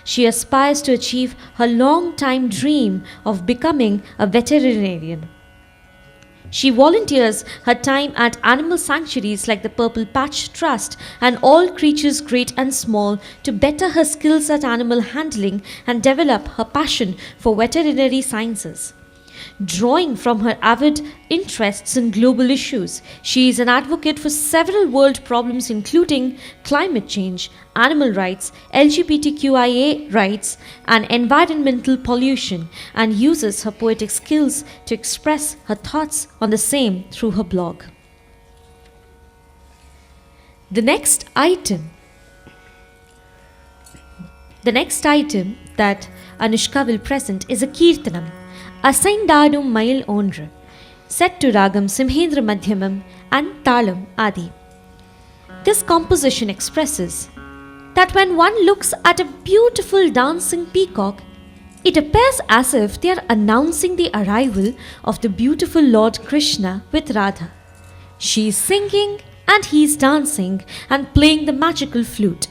She aspires to achieve her long-time dream of becoming a veterinarian. She volunteers her time at animal sanctuaries like the Purple Patch Trust and All Creatures Great and Small to better her skills at animal handling and develop her passion for veterinary sciences. Drawing from her avid interests in global issues, she is an advocate for several world problems including climate change, animal rights, LGBTQIA rights, and environmental pollution, and uses her poetic skills to express her thoughts on the same through her blog. The next item that Anoushka will present is a Kirtanam, Asaindadum Mail Ondra, set to Ragam Simhendra Madhyamam and Talam Adi. This composition expresses that when one looks at a beautiful dancing peacock, it appears as if they are announcing the arrival of the beautiful Lord Krishna with Radha. She is singing and he is dancing and playing the magical flute.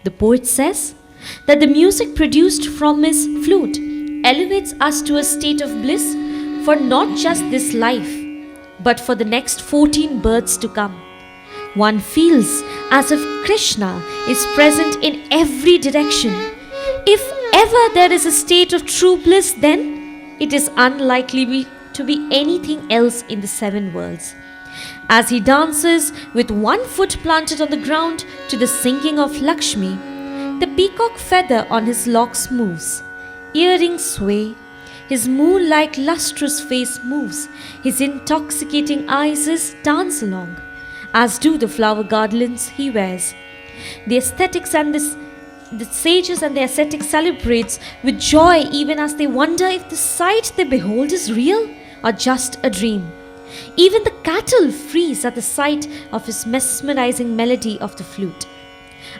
The poet says that the music produced from his flute elevates us to a state of bliss for not just this life, but for the next 14 births to come. One feels as if Krishna is present in every direction. If ever there is a state of true bliss, then it is unlikely to be anything else in the 7 worlds. As he dances with one foot planted on the ground to the singing of Lakshmi, the peacock feather on his locks moves. Earrings sway, his moon-like lustrous face moves, his intoxicating eyes dance along, as do the flower garlands he wears. The aesthetics and the sages and the ascetics celebrates with joy even as they wonder if the sight they behold is real or just a dream. Even the cattle freeze at the sight of his mesmerizing melody of the flute.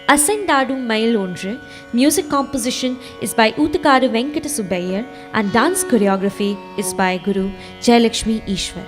Asaindadum Mailondre, music composition is by Utakaru Venkata Subbayar and dance choreography is by Guru Jayalakshmi Eshwar.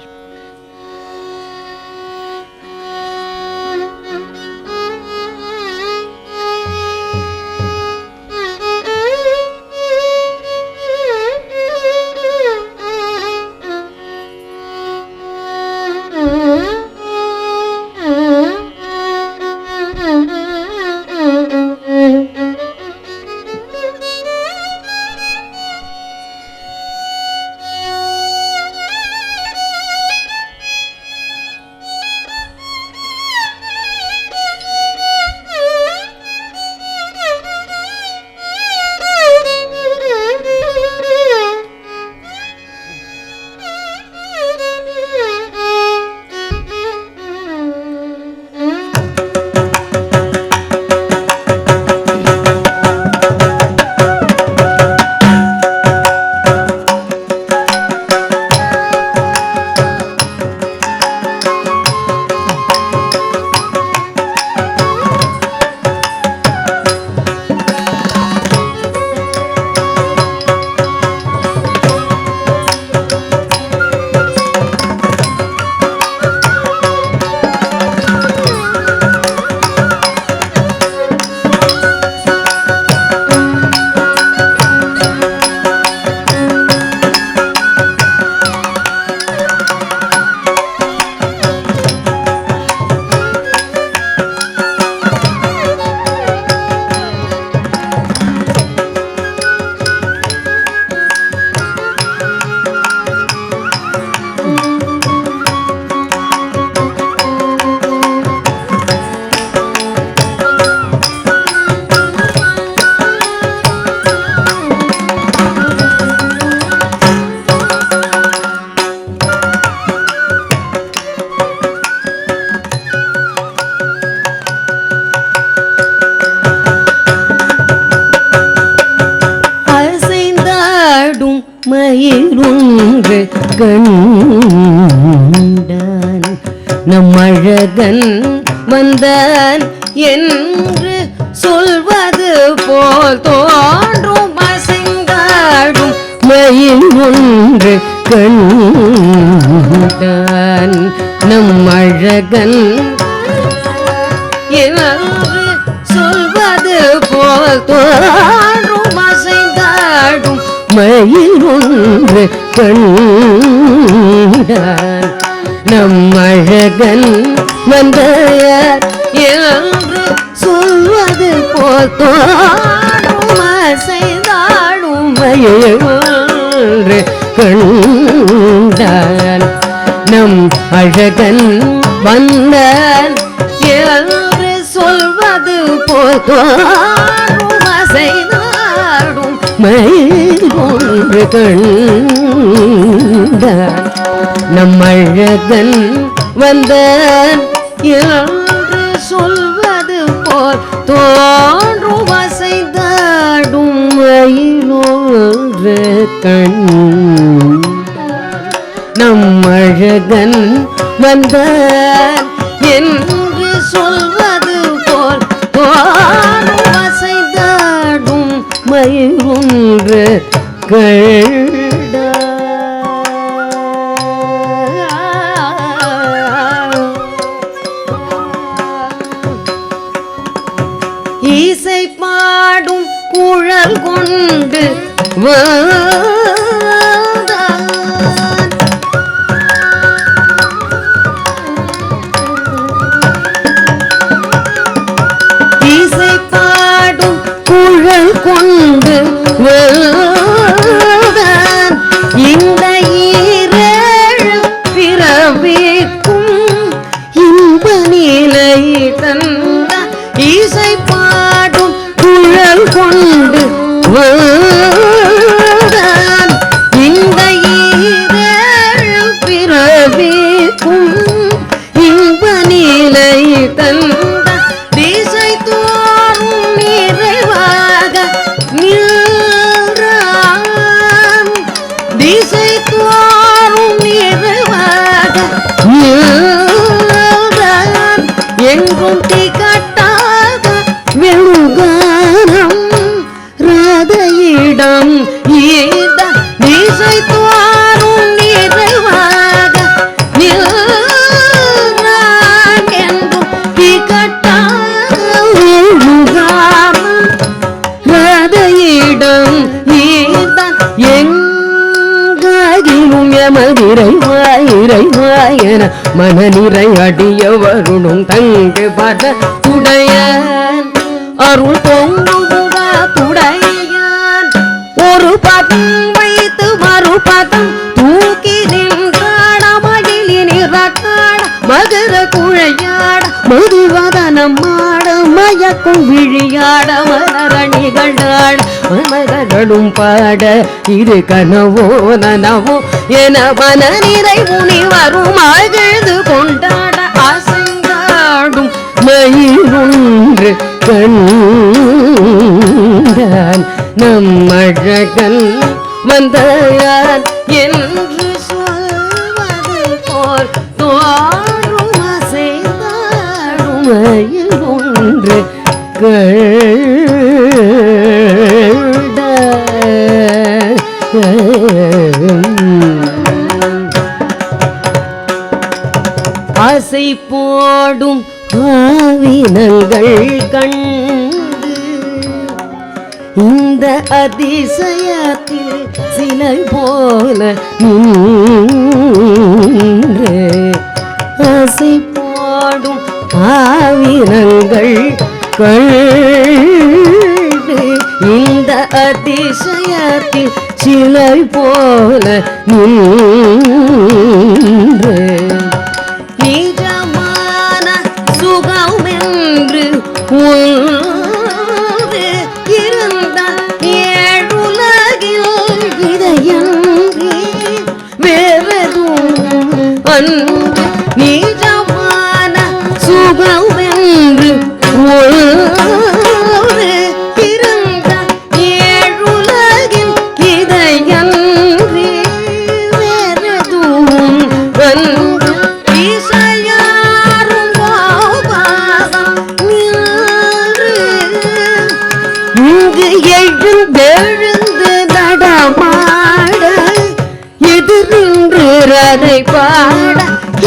மயிலுன்று கண்டான் நம்மழகன் வந்தான் என்று சொல்வது போல் தோன்றும் அசைந்தாடும் மயில் ஒன்று கண்டான் நம் அழகன் என்று சொல்வது போல் தோன்றும் அசைந்தாடும் மயில் ஒன்று கண்டான் நம் அழகன் வந்தார் என்று சொல்வது போல் தோன்றும் அசைந்தாடும் மயில் ஒன்று கண்டான் நம் அழகன் வந்தான் என்று சொல்வது போல் தோன்றும் அசைந்தாடும் மயில் ஒன்று கண்டான் நம் அழகன் வந்தான் என்று சொல்வது போல் தோன்றும் அசைந்தாடும் மயில் ஒன்று கண்டான் நம் அழகன் வந்தான் என்று சொல்வது போல் தோன்றும் அசைந்தாடும் மயில் ஒன்று இசை பாடும் குழல் கொண்டு இசை பாடும் குழல் கொண்டு இந்த ஈரேழு பிறவிக்கும் இன்ப நிலை தந்த இசை பாடும் குழல் கொண்டு இந்த ஈரேழு பிறவிக்கும் இன்ப நிலை தந்த திசை தோறும் நிறைவாக நின்றான் திசை தோறும் நிறைவாக நின்றான் எங்கும் திகட்டாத வெளுகானம் ராதையிடம் ஈத திசை தோறும் நிறைவாக நின்றான் எங்கும் திகட்டாத வெளுகானம் ராதையிடம் ஈதான் எங்காகிலும் எமதிரைவாயிரைவாயன மனநிறை அடிய வருணும் தங்கு பத துடையான் அருள் பொங்குகா துடையான் ஒரு பதம் வைத்து மறுபதம் தூக்கி நின்றாட மகிழினிறக்காட மகர குழையாட மதுவதனம் ஆட மயக்கும் விழியாட மலரணிகளாட மலர்களும் பாட இது கனவோ நனவோ என மன நிறைவுனி வரும் மகிழ்ந்து கொண்டாட அசைந்தாடும் மயில் ஒன்று கண்டான் நம் அழகன் வந்தார் என்று சொல்வது போல் தோன்றும் அசைந்தாடும் மயில் ஒன்று ஆசை போடும் ஆவினங்கள் கண்டு இந்த அதிசயத்தில் சிலை போல நின்று ஆசை போடும் ஆவினங்கள் கண்டு இந்த அதிசயத்தில் சிலை போல நின்று நிஜமான சுகம் என்று ஒன்று இருந்த ஏழுலகில் இதயன்றி வேறெதும் அன்று நிஜமான சுகம் என்று ஒன்று இருந்த ஏழுலகில் இதயன்றி வேறெதும் அன்று இசையாரும் கோபாதம் நின்று இங்கு நின்றதை பாட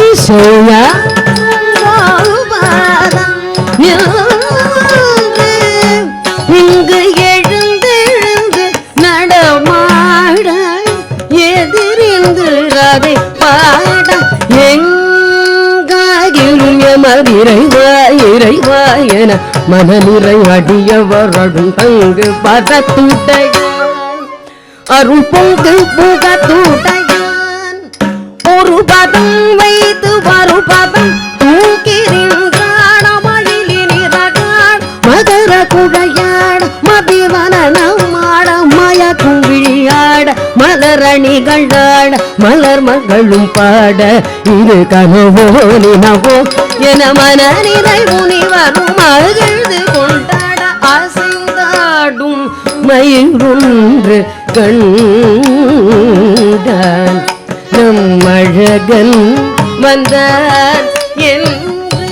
இசையா இங்கு எழுந்தெழுந்து நடமாட எதிரிந்து அதை பாட எங்காகிலும் எமதிரைவாய் என மனநிறை அடியவரடும் தங்கு பதத்துடையான் அருள் பொங்கு புகத்துடையான் ஒரு பதம் வைத்து வரு பதம் தூக்கிறின்றான் மயிலினிறகான் மகர குழையாட மதிவனமாட மயக்கும் விழியாட மலரணிகளாட மலர் மகளும் பாட இது கனவோ நினவோ என மன நிறைவு நிவரும் மகிழ்ந்து கொண்டாட அசைந்தாடும் மயிலொன்று கண்டான் நம் அழகன் வந்தார் என்று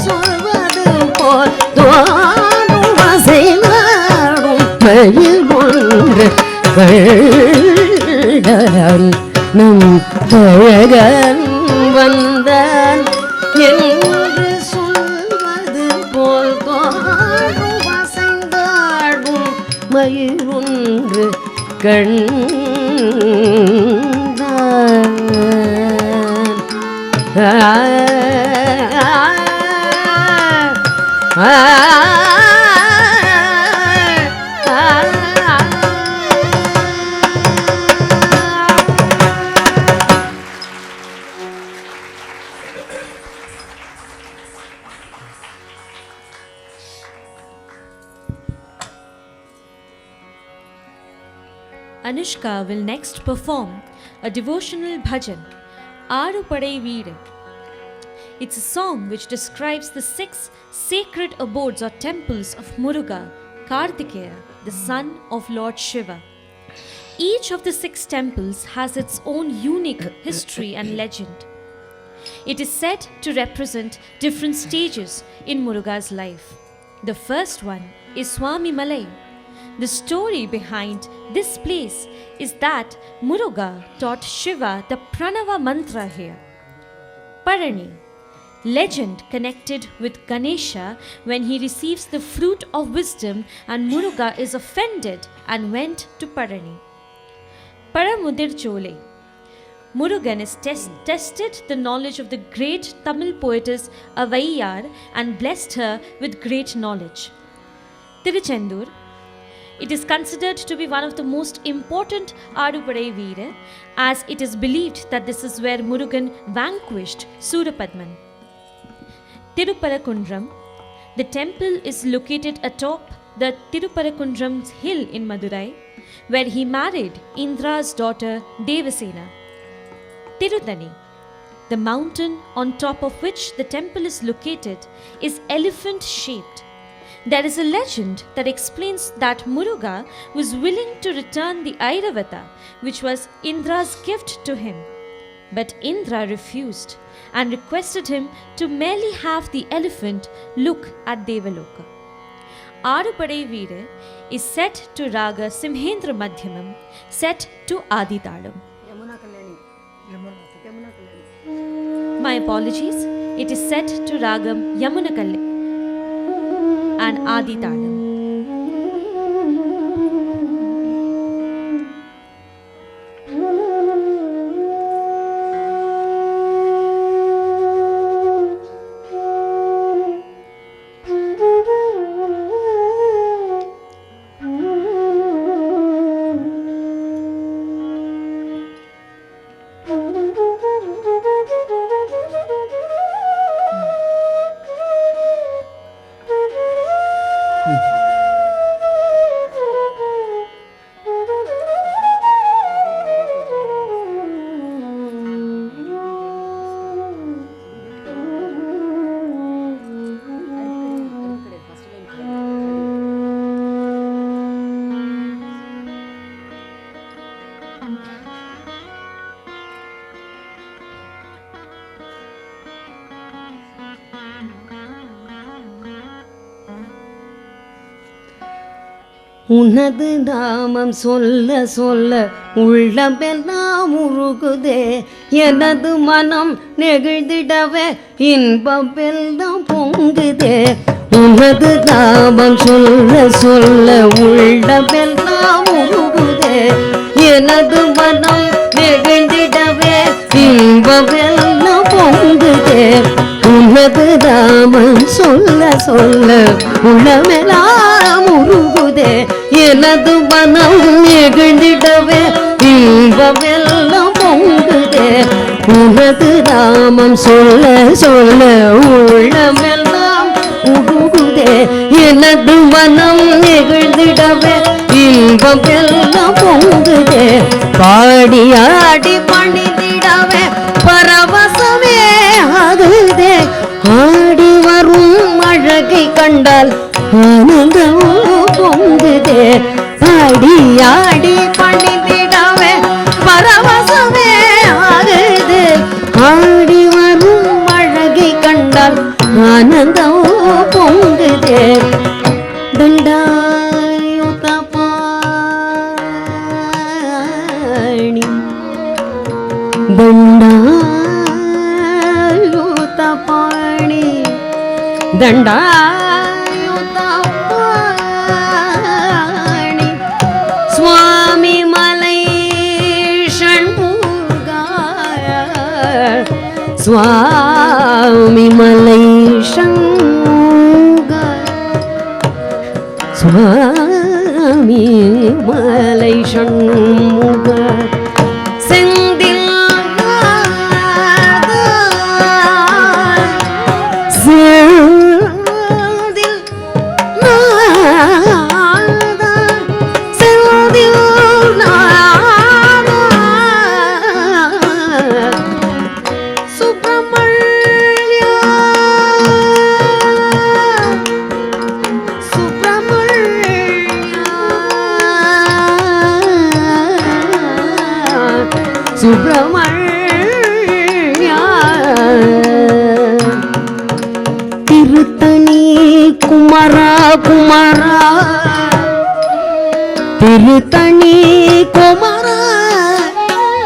சொல்வது போல் தோடும் அசைந்தாடும் மயிலொன்று கண்டான் நம் அழகன் வந்தான் என்று சொல்வது போல் தோடும் அசைந்தாடும் மயிலொன்று கண்டான் Anoushka will next perform a devotional bhajan, Aaru Padai Veeru. It's a song which describes the 6 sacred abodes or temples of Muruga, Kartikeya, the son of Lord Shiva. Each of the 6 temples has its own unique history and legend. It is said to represent different stages in Muruga's life. The first one is Swami Malai. The story behind this place is that Muruga taught Shiva the Pranava mantra here. Parani, legend connected with Ganesha when he receives the fruit of wisdom and Muruga is offended and went to Parani. Paramudir Chole. Murugan is tested the knowledge of the great Tamil poetess Avaiyar and blessed her with great knowledge. Tiruchendur. It is considered to be one of the most important Aarupadai Veeru, as it is believed that this is where Murugan vanquished Surapadman. Tiruparakundram. The temple is located atop the Tiruparakundram's hill in Madurai, where he married Indra's daughter Devasena. Tirudani. The mountain on top of which the temple is located is elephant-shaped. There is a legend that explains that Muruga was willing to return the Airavata, which was Indra's gift to him. But Indra refused and requested him to merely have the elephant look at Devaloka. Aarupadai Veeru is set to Raga Simhendra Madhyamam, set to Adi Talam. My apologies, it is set to Ragam Yamunakalle and Adi Talam. உனது நாமம் சொல்ல சொல்ல உள்ளமெல்லாம் உருகுதே, எனது மனம் நெகிழ்ந்திடவே இன்பம் வெள்ளம் பொங்குதே. உனது நாமம் சொல்ல சொல்ல உள்ளமெல்லாம் உருகுதே, எனது மனம் நெகிழ்ந்திடவே இன்பம் வெள்ளம் பொங்குதே. உனது நாமம் சொல்ல சொல்ல உள்ளமெல்லாம் உருகுதே, எனது மனம் நெகிழ்ந்திடவே இன்பமெல்லாம் பொங்குதே. உனது நாமம் சொல்ல சொல்ல உள்ளமெல்லாம் உருகுதே, எனது மனம் நெகிழ்ந்திடவே இன்பமெல்லாம் பொங்குதே. பாடி ஆடி பணிந்திடவே பரவசமே ஆகுதே, ஆடி வரும் அழகை கண்டால் ஆனந்தம் பொங்குதே. பாடி ஆடி பணிந்திடவே பரவசமே ஆகுதே, ஆடி வரும் அழகை கண்டால் ஆனந்தம் பொங்குதே. தண்டாயுதபாணி தண்டாயுதபாணி தண்டாயுதபாணி சுவாமி மலை ஷண்முகா, சுவாமி மலை ஷண்முகா, சுவாமி மலை ஷண்முகா. செந்தில் நாதா, செந்தில் நாதா, செந்தில் நாதா. சுப்பிரமணியா, சுப்பிரமணியா, சுப்பிரமணியா. திருத்தணி குமரா குமரா, திருத்தணி குமரா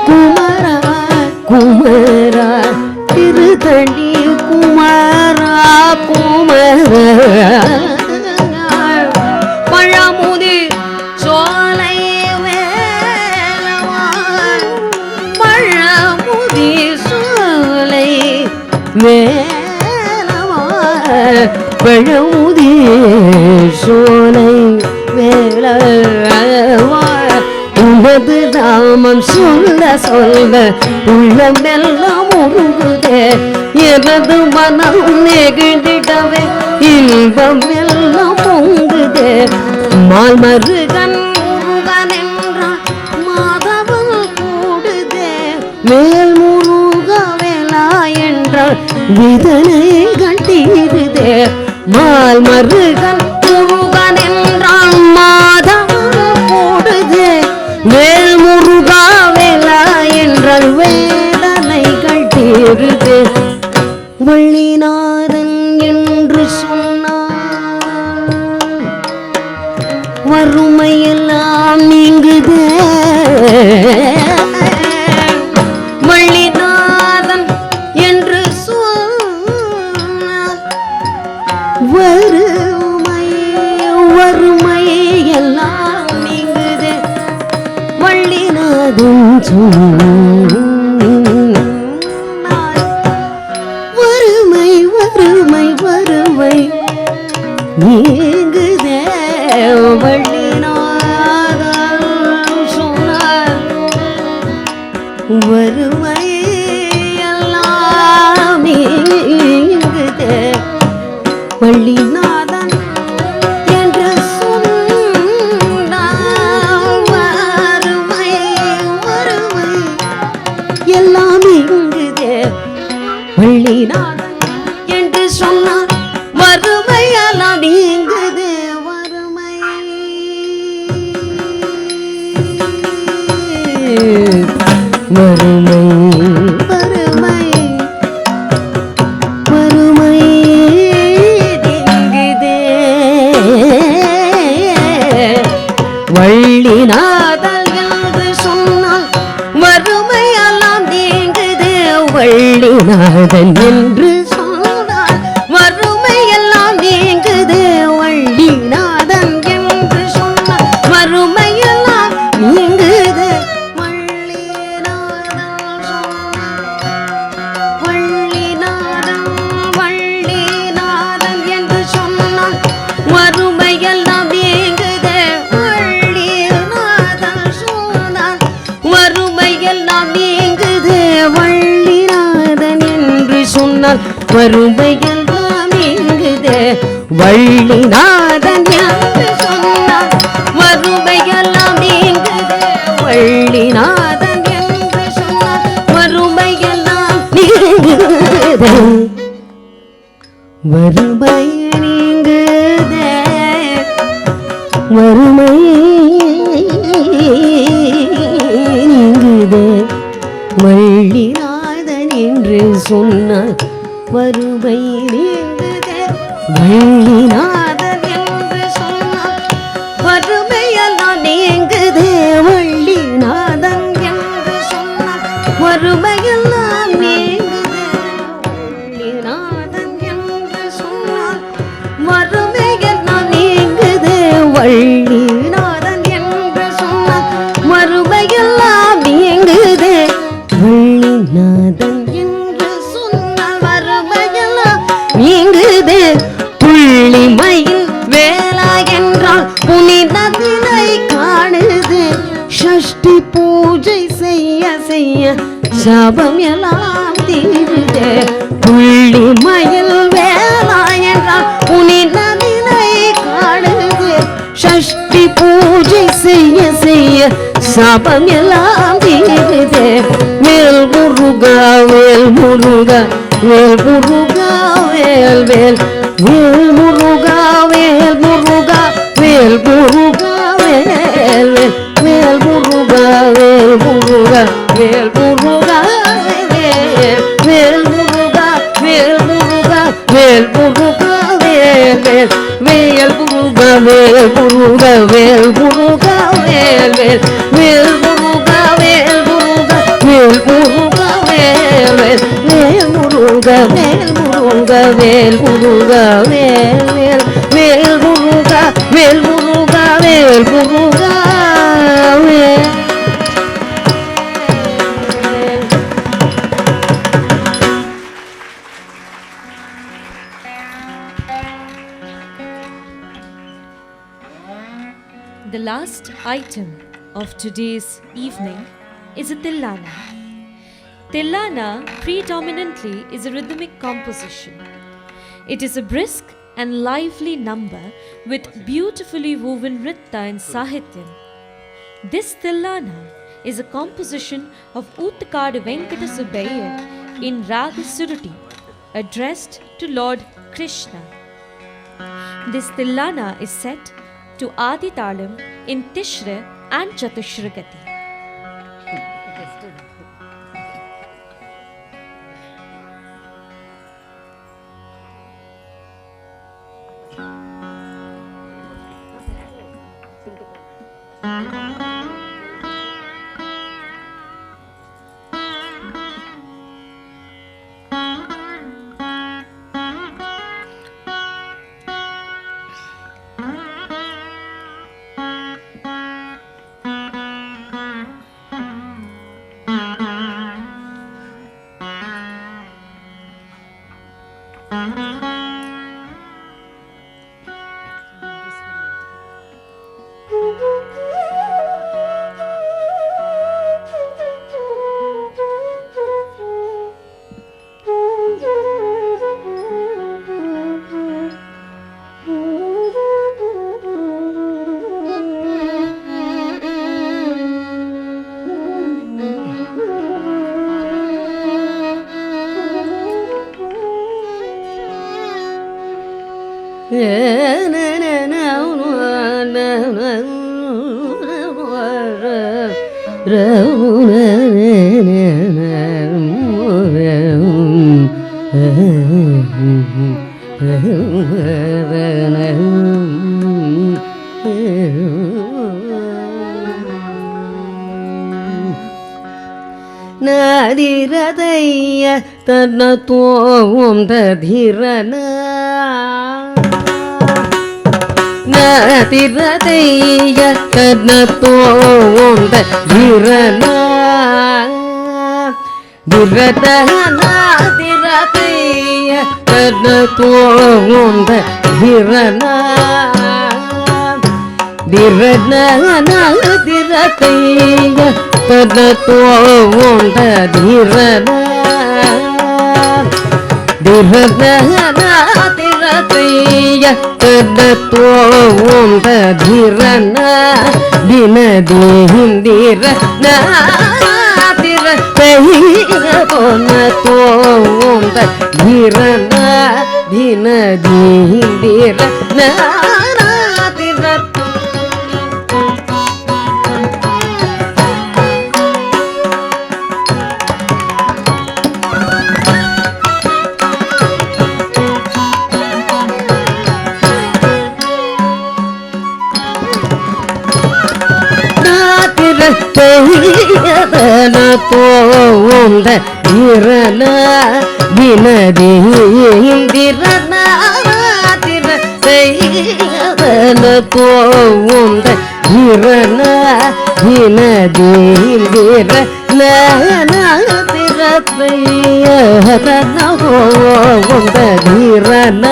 குமரா குமரா, திருத்தணி குமரா குமரா. பழமுதி சோலை வேலவா, பழமுதி சோலை வேலவா, பழமுதி சோலை வேலவா. உனது நாமம் சொல்ல சொல்ல உள்ளமெல்லாம் உருகுதே, எனது மனம் நெகிழ்ந்திடவே இன்பம் எல்லாம் பொங்குதே. மால்மருகன் முருகன் என்றான் மாதவன் கூடுதே, மேல் முருகவேலா என்றால் விதனை கண்டீருதே. மால்மருகன் முருகன் என்றால் மாதவன் கூடுதே, மேல் முருகாவேலா என்றால் வேதனைகள் தீருதே. வள்ளிநாதன் என்று சொன்னார் வறுமையெல்லாம் நீங்குதே. வள்ளிநாதன் என்று சொன்னார் வறுமை வறுமை எல்லாம் நீங்குதே. வள்ளிநாதன் சொன்னார் வறுமை வறுமை வறுமை நீங்குதே. வள்ளிநாதன் சொன்னார் வறுமை எல்லாம் நீங்குதே. வள்ளிநாதன் என்று சொன்னார் வறுமை வறுமை எல்லாம் நீங்குதே. வள்ளிநாதன் என்று சொன்னார் வறுமை எல்லாம் நீங்குதே. வறுமை வறுமை வறுமை வறுமை நீங்குதே. வள்ளிநாதன் என்று சொன்னார் வறுமை எல்லாம் நீங்குது வள்ளிநாதன் என்று சொன்னார் வறுமை எல்லாம் நீங்குது வள்ளிநாதன் வள்ளிநாதன் வள்ளிநாதன் என்று சொன்னார் வறுமை எல்லாம் நீங்குது வள்ளிநாதன் சொன்னார் வறுமை எல்லாம் நீங்குது வள்ளிநாதன் என்று சொன்னார் வறுமை எல்லாம் நீங்குது வள்ளிநாதன் என்று சொன்னார் வறுமை எல்லாம் நீங்குது வள்ளிநாதன் என்று சொன்னார் வறுமை எல்லாம் நீங்குது வறுமை நீங்குது வறுமை நீங்குது வள்ளிநாதன் என்று சொன்னார் வறுமை நீங்குது வள்ளிநாதன் என்று சொன்னார் வறுமையெல்லாம் நீங்குது வள்ளிநாதன் என்று சொன்னார் வறுமையெல்லாம் நீங்குது வள்ளிநாதன் என்று சொன்னார் வறுமையெல்லாம் நீங்குது வள்ளிநாதன் என்று சொன்னார் வறுமையெல்லாம் நீங்குது வள்ளிநாதன் என்று சொன்னால் வறுமையெல்லாம் நீங்குது புள்ளிமயில் வேளா என்றால் புனிதத்தினை காணுது ஷஷ்டி பூஜை செய்ய செய்ய சாபம் எல்லாம் தீருது புள்ளிமயில் வேளா என்றால் புனிதத்தினை காணுது ஷஷ்டி பூஜை செய்ய செய்ய சாபம் எல்லாம் தீருது வேல் முருகா வேல் முருகா வேல் முருகா வேல் வேல் வேல் முருகா வேல் முருகா வேல் முருகா வேல் வேல் வேல் முருகா வேல் முருகா வேல் முருகா வேல் வேல் முருகா வேல் முருகா வேல் முருகா வேல் வேல் வேல் முருகா வேல் முருகா வேல் முருகா வேல் வேல் வேல் முருகா வேல் முருகா வேல் முருகா வேல் வேல் வேல் முருகா வேல் முருகா வேல் முருகா வேல் வேல் வேல் முருகா வேல் முருகா வேல் முருகா வேல் The last item of today's evening is a Tillana. Tillana predominantly is a rhythmic composition. It is a brisk and lively number with beautifully woven Ritta and Sahityam. This Tillana is a composition of Uttakadu Venkata Subbayar in Raga Suruti, addressed to Lord Krishna. This Tillana is set to Adi Talam in Tishra and Chatushra Gati. நதிரதைய தன்னத்துவம் ததிரன நதிரதைய தன்னத்துவம் ததிரன திரதனாதிரதைய தன்னத்துவம் ததிரன திரதனாதிரதைய தன்னத்துவம் ததிரன திரதனாதிரதைய தன்னத்துவம் ததிரன தினதிந்திரன தன்னத்துவம் ததிரன தினதிந்திரன தோம் தீரன வினதீந்திரன திரதன தோம் தீரன வினதீந்திரன திரதன தோம் தீரன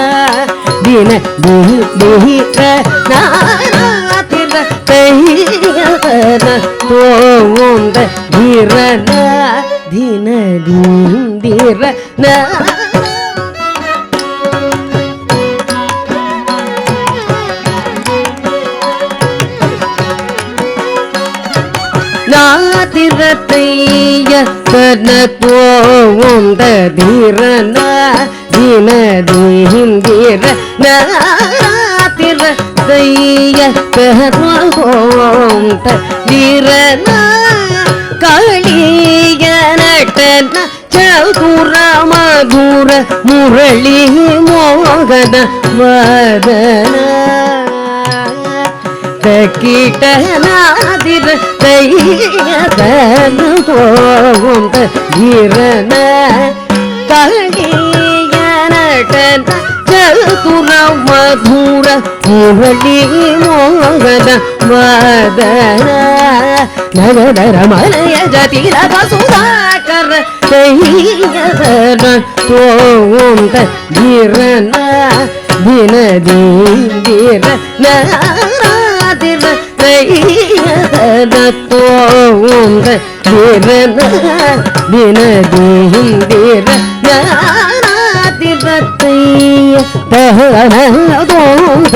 வினதீந்திரன தையன தோந்த தீரன தினதீந்திரன நாதிரத்தைய தனத்துவம் தீரன தினதீந்திரன திரத்தைய தனத்துவம் தீரன களிய நட்டன சதுர மதுர முரளி மோகன வதன கீட்டனாதிர தையதன போகும் தீரன களிய நட்டன சதுர மதுர முரளி மோகன வதன நகதர மலய ஜதிரக சுதாகர தையதன போகும் தீரன தினதீந்திரன திரதன தோம் தீரன தினதீந்திரன திரத்தைய தோம்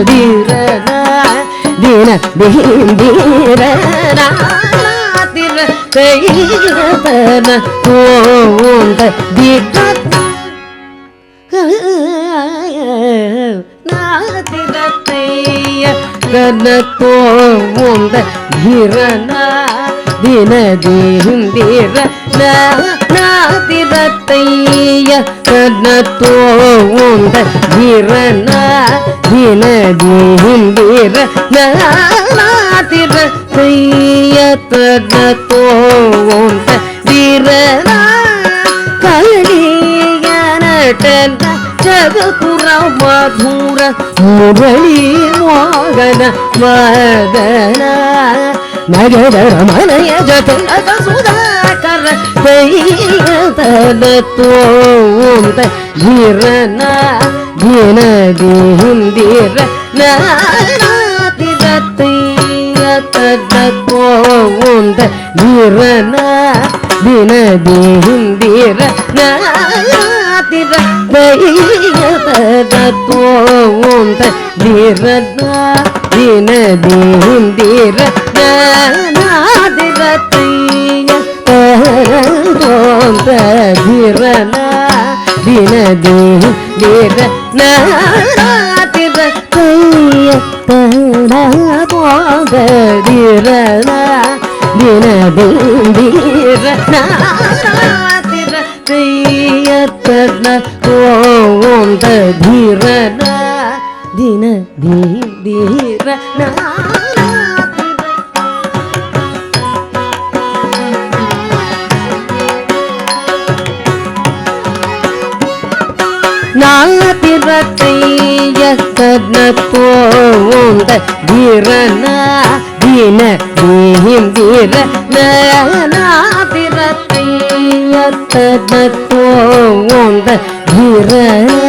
தீரன தினதீந்திரன திரத்தையதன தோம் தீரன நாதிரத்தைய தனத்துவம் தீரன தினதீந்திரன நாதிரத்தைய தனத்துவம் தீரன தினதீந்திரன நாதிரத்தைய தனத்துவம் தீரன களிய நட்டன ஜகபுர மதுர முரளி மோகன வதன நகதர மலய ஜதனக சுதாகர தையதன தோம் தீரன தினதீந்திரன திரத்தையதன தோம் தீரன தினதீந்திரன திரத்தையதன தோம் தீரன தினதீந்திரன திரத்தைய தோம் தீரன தினதீந்திரன திரத்தைய தோம் தீரன தினதீந்திரன திரத்தையதன தோம் தீரன தினதீந்திரன திரத்தைய தனத்தோந்த தீரனா தீன தீம் தீரனா திரத்தைய தனத்தோந்த தீரனா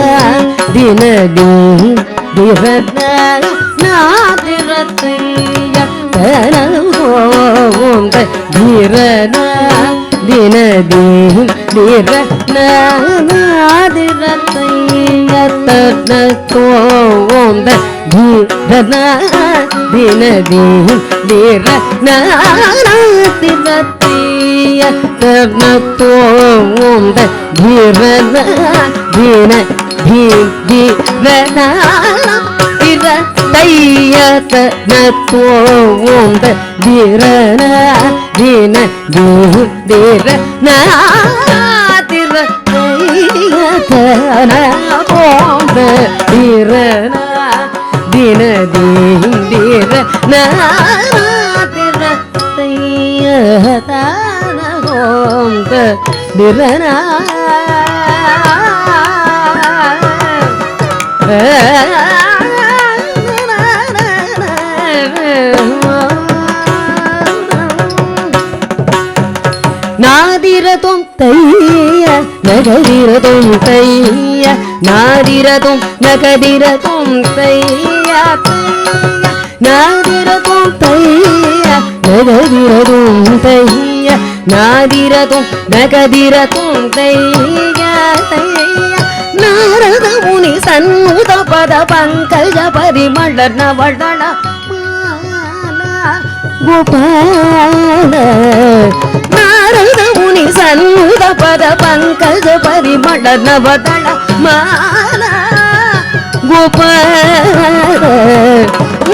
தின தீம் தீரனா திரத்தைய தனத்தோந்த தீரனா தின தீம் திரத்தைய தனத்தோந்த தீரனா தின தீம் திரனா திரத்தைய தனத்தோந்த தீரனா தின தீம் திரனா திரத்தைய தனத்தோந்த தீரனா தின தீம் திரனா திரத்தைய தனத்தோந்த தீரனா தின தீம் திரனா திரத்தைய தனத்தோந்த தீரனா நாதிரதும் தைய நகதிரதும் தைய நாதிரதும் நகதிரதும் தைய நாதிரதும் தைய நகதிரதும் தைய நாதிரதும் நகதிரதும் தைய நாரத முனி சன்முத பத பங்கஜ பரிமள நவள கோபால நாரத முனி சன்முத பத பங்கஜ பரிமள நவதள மால கோபால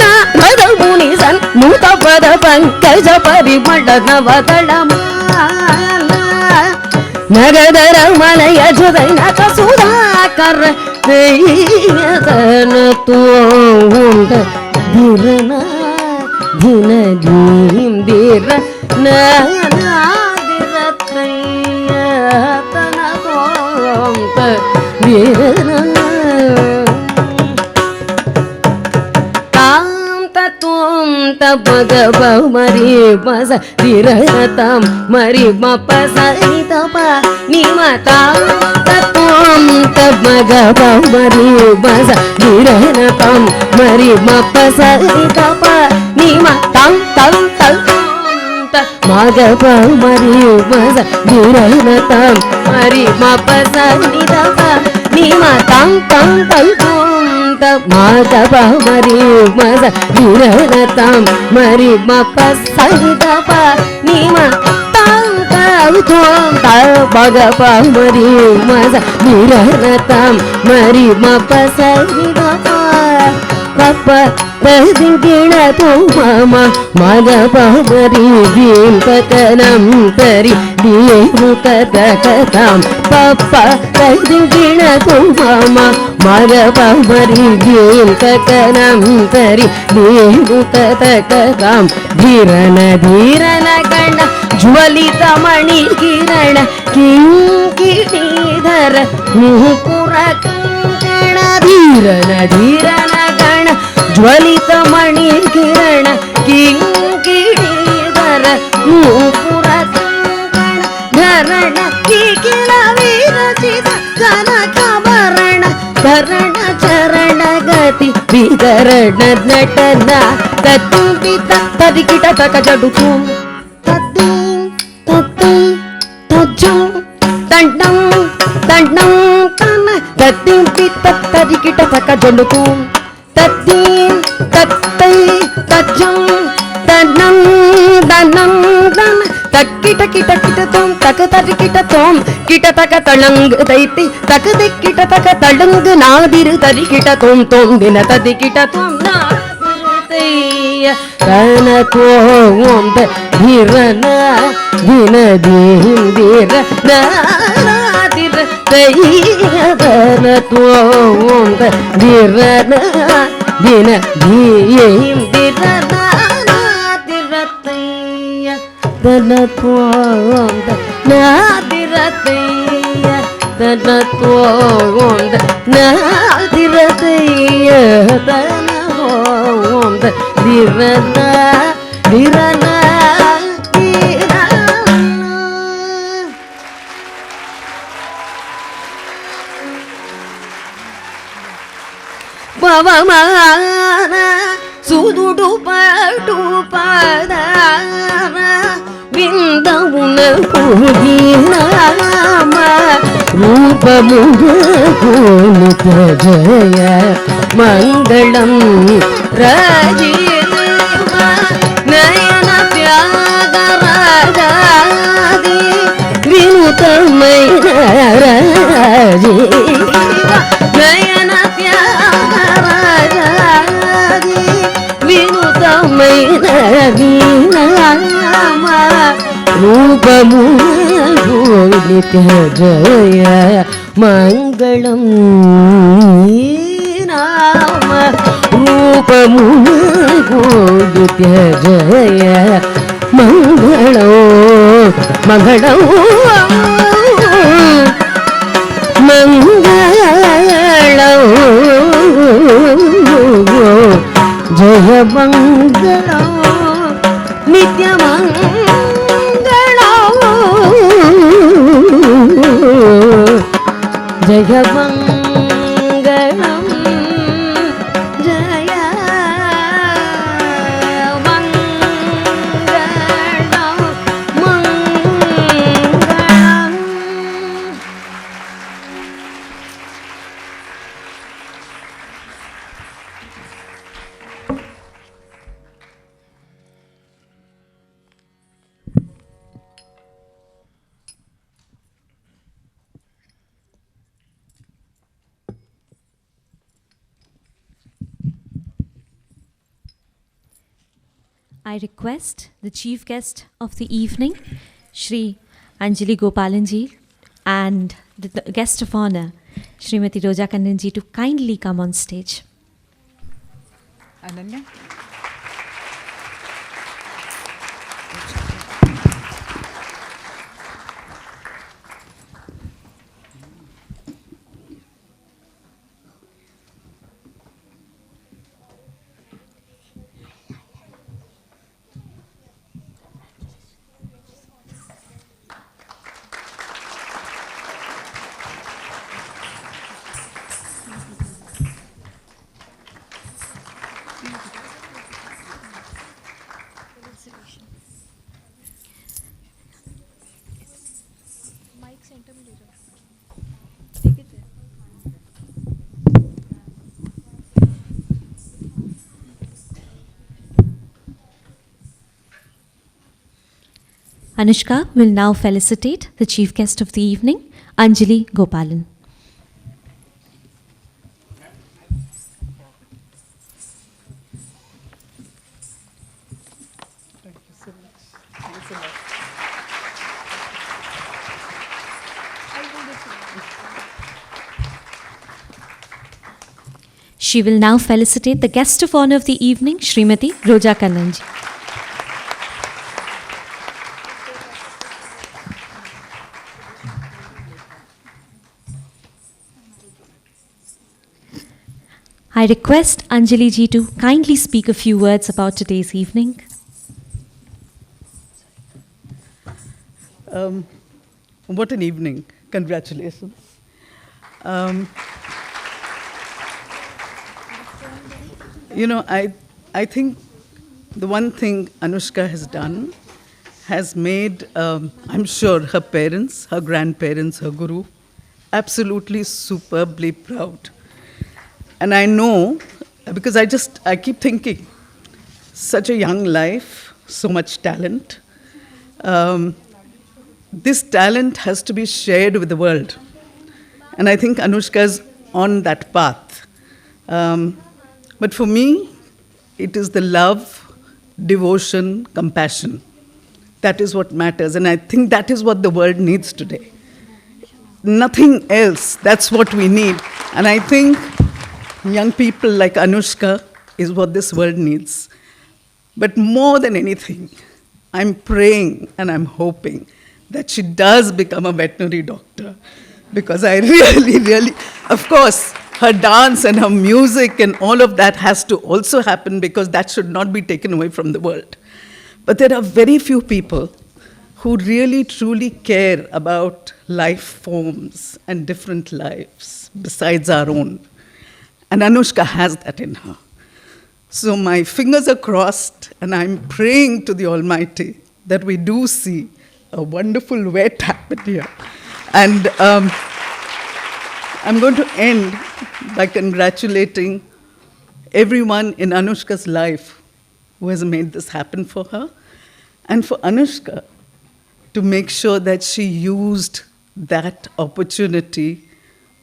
நாரத முனி சன்முத பத பங்கஜ பரிமள நவதள மால நகதர மலைய ஜுதை நக சுதாகர தனத்தோந்த தீரனா தின தீம் திரனா திரத்தைய தனத்தோந்த தீரனா பகவ மரி மச திரதம் மரி மபச நிதப நிமதம் தத்துவம் தபகவ மரி மச திரதம் மரி மபச நிதப நிமதம் தம் தம் மகவ மரி மச திரதம் மரி மபச நிதப நிமதம் தம் தம் மாதவ மரி மச திரதம் மரி மபச நிதப நிம தம் தம் பகவ மரி மச திரதம் மரி மபச நிதப பப்ப ததிங்கிண துமம மகவ மரி தீம் தகனம் தரி தீமு தகதம் பப்ப ததிங்கிண துமம மகவ மரி தீம் தகனம் தரி தீமு தகதம் ಧೀರನ ಧೀರನ ಗಣ ಜ್ವಲಿತ ಮಣಿ ಕಿರಣ ಕಿಂಕಿಣೀಧರ ಮುಹುಪುರ ಕಂಕಣ ಧೀರನ ಧೀರನ ಗಣ ಜ್ವಲಿತ ಮಣಿ ಕಿರಣ ಕಿಂಕಿಣೀಧರ ಮುಹುಪುರ ಕಂಕಣ ಧರಣ ಕಿಕಿಲ ವಿರಚಿತ ಕನಕಭರಣ ಭರಣ ಚರಣ ಗತಿ ವಿಗರಣ ನಟನ ತದ್ದುಂಬಿತ ತದಿಕಿಟ ತಕ ಜಡುಕು ತದ್ದಿ ತದ್ದಿ ತಜ್ಜು ತಂಡಂ ತಂಡಂ ತನ ತದ್ದುಂಬಿತ ತದಿಕಿಟ ತಕ ಜಡುಕು ತದ್ದಿ ತತ್ತೈ ತಜ್ಜಂ ತನ್ನಂ ದನಂ ದನ ತಕ್ಕಿಟ ಕಿಟ ಕಿಟ ತೋಂ ತಕ ತದಿಕಿಟ ತೋಂ ಕಿಟ ತಕ ತಳಂಗ್ ದೈತಿ ತಕ ದಿಕ್ಕಿಟ ತಕ ತಳಂಗ್ ನಾದಿರು ತದಿಕಿಟ ತೋಂ ತೋಂ ದಿನ ತದಿಕಿಟ ತೋಂ ತನ ತೋಂದ ಧೀರನ ದಿನ ದೀರ ನಾದಿರ ತನ ತೋಂದ ಧೀರನ ದಿನ ದೀಂ ದಿರನ ನಾದಿರತಯ್ಯ ತನ ತೋಂದ ನಾದಿರತಯ್ಯ ತನ ತೋಂದ நாதிரதைய தனவோம் திரதா திரனா పవమాన సుదుడు పడు పదాన విందమున పూజినామ రూపముగ కోలిత జయ మంగళం రాజీవ నయన త్యాగరాజాది వినుతమైన రాజీవ నయన త్యాగరాజాది వినుతమైన వీణామ రూపము నిత్య జయ మంగళం నామ రూపము నిత్య జయ మంగళం మంగళం మంగళం జయ మంగళం నిత్యమంగళం జయ మంగళం జయ మంగళం మంగళం. I request the chief guest of the evening, Shri Anjali Gopalanji, and the guest of honor, Srimati Roja Kandanji, to kindly come on stage. Ananya? Anoushka will now felicitate the chief guest of the evening, Anjali Gopalan. Thank you so much. Thank you so much. She will now felicitate the guest of honor of the evening, Srimati Roja Kandanji. I request Anjali ji to kindly speak a few words about today's evening. What an evening. Congratulations. I think the one thing Anoushka has done has made, I'm sure, her parents, her grandparents, her guru, absolutely superbly proud. And I know, because I keep thinking, such a young life, so much talent. This talent has to be shared with the world. And I think Anoushka is on that path. But for me, it is the love, devotion, compassion. That is what matters. And I think that is what the world needs today. Nothing else. That's what we need. And I think young people like Anoushka is what this world needs. But more than anything, I'm praying and I'm hoping that she does become a veterinary doctor, because I really, really Of course, her dance and her music and all of that has to also happen because that should not be taken away from the world. But there are very few people who really truly care about life forms and different lives besides our own. And Anoushka has that in her. So my fingers are crossed and I'm praying to the Almighty that we do see a wonderful wet happen here. And I'm going to end by congratulating everyone in Anoushka's life who has made this happen for her, and for Anoushka to make sure that she used that opportunity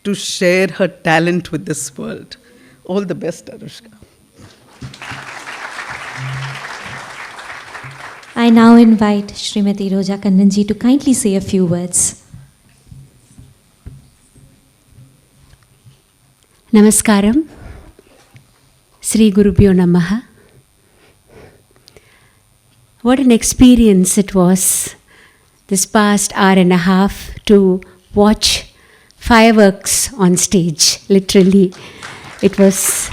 to share her talent with this world. All the best, Anoushka. I now invite Srimati Roja Kandanji to kindly say a few words. Namaskaram. Sri Gurubhyo Namaha. What an experience it was this past hour and a half to watch fireworks on stage, literally. It was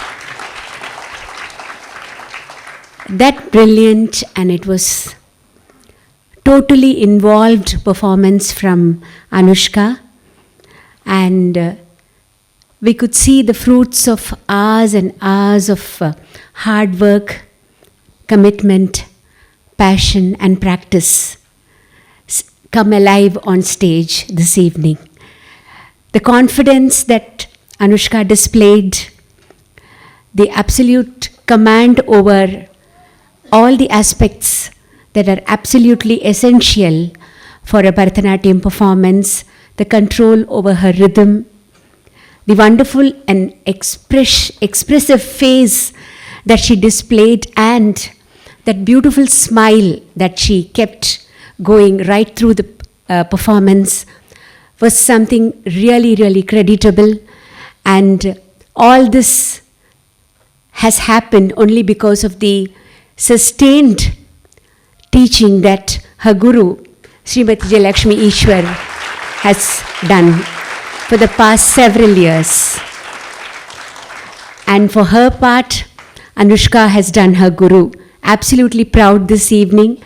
that brilliant, and it was totally involved performance from Anoushka, and we could see the fruits of hours and hours of hard work, commitment, passion and practice come alive on stage this evening. The confidence that Anoushka displayed, the absolute command over all the aspects that are absolutely essential for a Bharatanatyam performance, the control over her rhythm, the wonderful and expressive face that she displayed, and that beautiful smile that she kept going right through the performance was something really, really creditable. And all this has happened only because of the sustained teaching that her guru, Srimati Jayalakshmi Eshwar, has done for the past several years. And for her part, Anoushka has done her guru absolutely proud this evening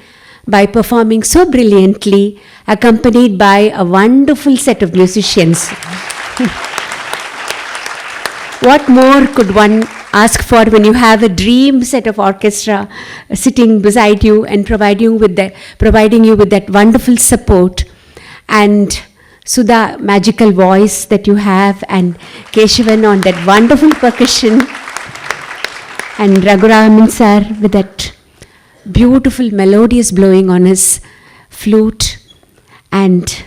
by performing so brilliantly, accompanied by a wonderful set of musicians. What more could one ask for when you have a dream set of orchestra sitting beside you and providing you with that wonderful support, and Sudha, magical voice that you have, and Keshavan on that wonderful percussion, and Raghuraman sir with that beautiful melodious blowing on his flute, and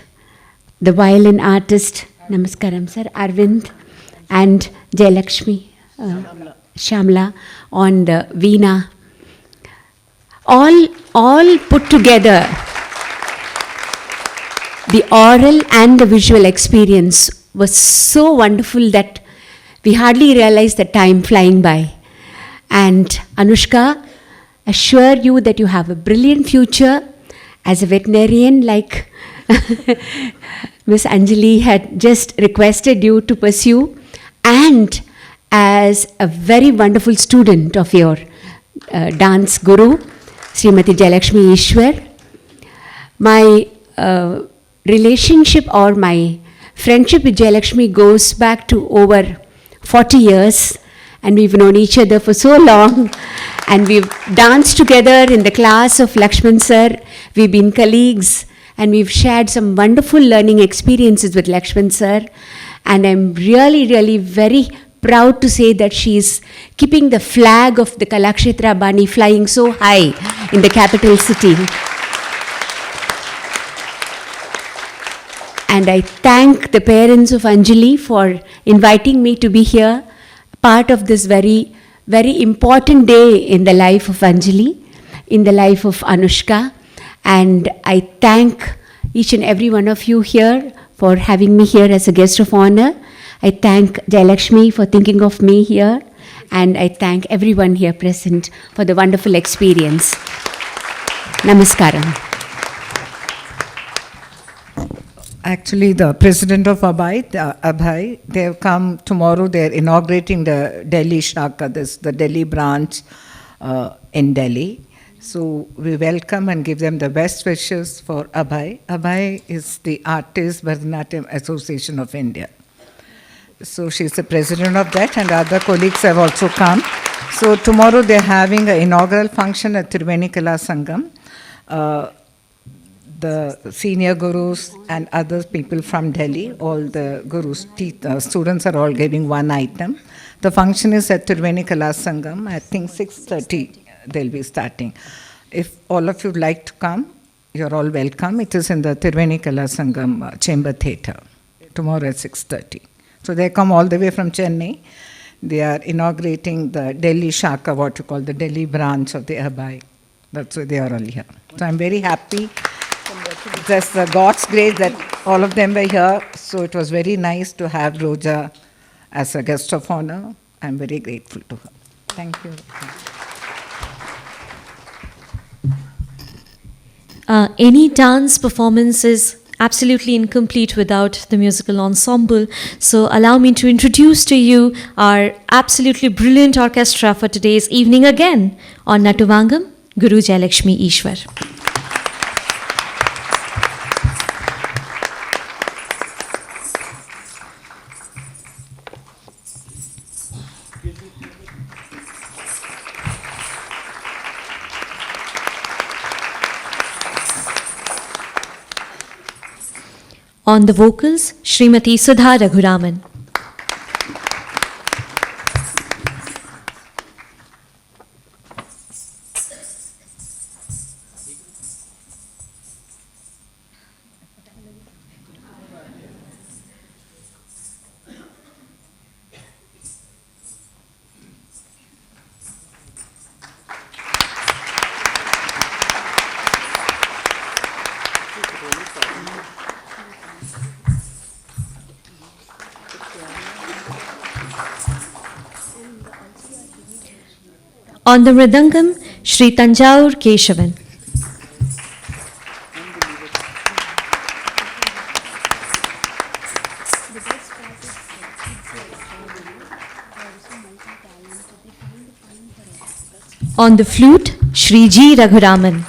the violin artist, Namaskaram sir, Arvind, and Jayalakshmi, Shamla on the veena. All put together, the oral and the visual experience was so wonderful that we hardly realized the time flying by. And Anoushka, assure you that you have a brilliant future as a veterinarian, like Miss Anjali had just requested you to pursue, and as a very wonderful student of your dance guru, Srimati Jayalakshmi Eshwar. My relationship or my friendship with Jayalakshmi goes back to over 40 years, and we've known each other for so long, and we've danced together in the class of Lakshman sir. We've been colleagues, and we've shared some wonderful learning experiences with Lakshman sir, and I'm really, really very proud to say that she's keeping the flag of the Kalakshetra Bani flying so high in the capital city. And I thank the parents of Anjali for inviting me to be here, part of this very, very important day in the life of Anjali, in the life of Anoushka. And I thank each and every one of you here for having me here as a guest of honor. I thank Jayalakshmi for thinking of me here, and I thank everyone here present for the wonderful experience. Namaskaram. Actually, the president of Abhay, they have come tomorrow. They are inaugurating the Delhi Shaka, the Delhi branch in Delhi. So we welcome and give them the best wishes for Abhay. Abhay is the Artist Bharatanatyam Association of India. So she's the president of that, and other colleagues have also come. So tomorrow they're having an inaugural function at Triveni Kala Sangam. The senior gurus and other people from Delhi, all the gurus, students are all giving one item. The function is at Triveni Kala Sangam. I think 6:30 they'll be starting. If all of you would like to come, you're all welcome. It is in the Triveni Kala Sangam Chamber Theatre tomorrow at 6:30. So they come all the way from Chennai. They are inaugurating the Delhi Shaka, what you call the Delhi branch of the Abhay. That's why they are all here. So I'm very happy. Just God's grace that all of them were here. So it was very nice to have Roja as a guest of honor. I'm very grateful to her. Thank you. Any dance performance is absolutely incomplete without the musical ensemble. So allow me to introduce to you our absolutely brilliant orchestra for today's evening again on Natuvangam, Guru Jayalakshmi Eshwar. On the vocals, Srimati Sudha Raghuraman. On the Mridangam, Shri Tanjaur Keshavan. On the flute, Shri G. Raghuraman.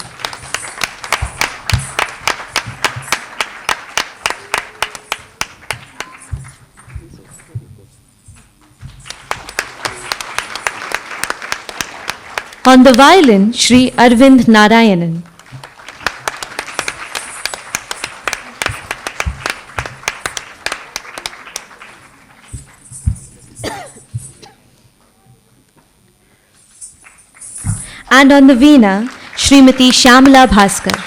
On the violin, Shri Arvind Narayanan. And on the veena, Srimati Shyamala Bhaskar.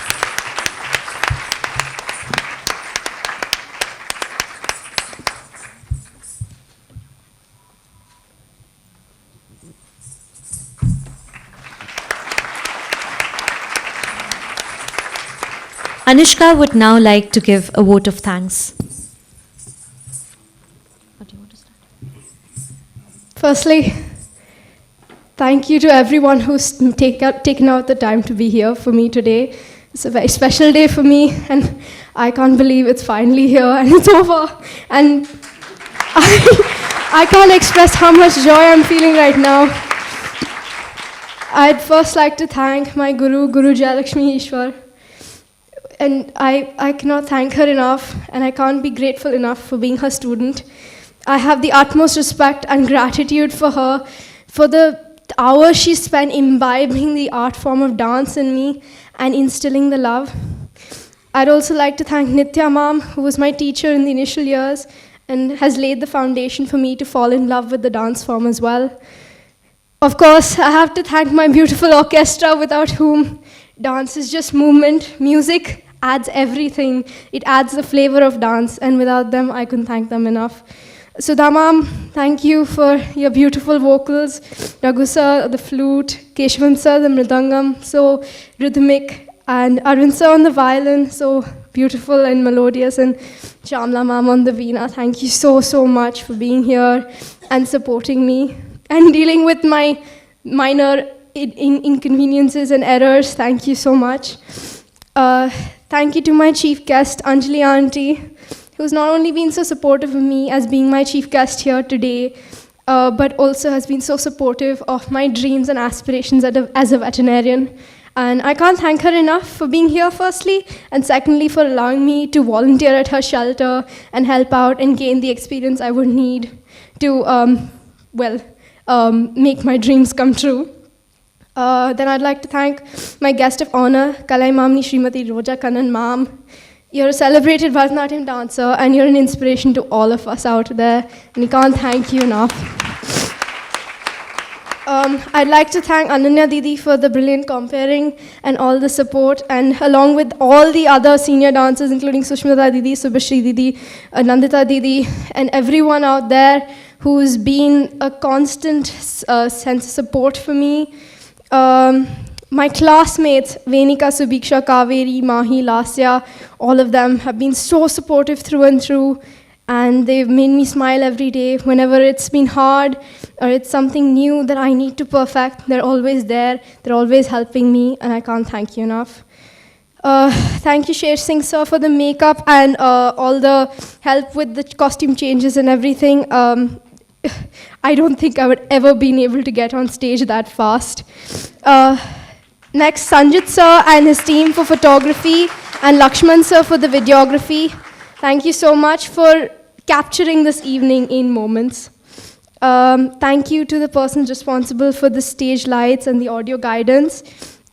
Anoushka would now like to give a vote of thanks. How do you want to start? Firstly, thank you to everyone who's taken out the time to be here for me today. It's a very special day for me, and I can't believe it's finally here and it's over. And I can't express how much joy I'm feeling right now. I'd first like to thank my Guru, Guru Jayalakshmi Eshwar. And I cannot thank her enough, and I can't be grateful enough for being her student. I have the utmost respect and gratitude for her, for the hours she spent imbibing the art form of dance in me and instilling the love. I'd also like to thank Nitya Ma'am, who was my teacher in the initial years and has laid the foundation for me to fall in love with the dance form as well. Of course, I have to thank my beautiful orchestra, without whom dance is just movement. Music adds everything. It adds the flavor of dance, and without them, I couldn't thank them enough. Sudha Ma'am, thank you for your beautiful vocals. Raghu sir, the flute. Keshavan sir, the mridangam, so rhythmic. And Arvind sir on the violin, so beautiful and melodious. And Shyamala Ma'am on the veena. Thank you so, so much for being here and supporting me and dealing with my minor inconveniences and errors. Thank you so much. thank you to my chief guest, Anjali Auntie, who's not only been so supportive of me as being my chief guest here today, but also has been so supportive of my dreams and aspirations as a veterinarian. And I can't thank her enough for being here, firstly, and secondly, for allowing me to volunteer at her shelter and help out and gain the experience I would need to, make my dreams come true. Then I'd like to thank my guest of honor, Kalai Mamni Srimati Roja Kannan Ma'am. You're a celebrated Bharatanatyam dancer, and you're an inspiration to all of us out there, and we can't thank you enough. I'd like to thank Ananya Didi for the brilliant comparing and all the support, and along with all the other senior dancers, including Sushmita Didi, Subhashri Didi, Nandita Didi, and everyone out there who's been a constant sense of support for me. My classmates, Venika, Subiksha, Kaveri, Mahi, Lasya, all of them have been so supportive through and through, and they've made me smile every day. Whenever it's been hard or it's something new that I need to perfect, they're always there, they're always helping me, and I can't thank you enough. Thank you, Sher Singh sir, for the makeup and all the help with the costume changes and everything. I don't think I would ever been able to get on stage that fast. Next, Sangeet sir and his team for photography, and Lakshman sir for the videography. Thank you so much for capturing this evening in moments. Thank you to the persons responsible for the stage lights and the audio guidance.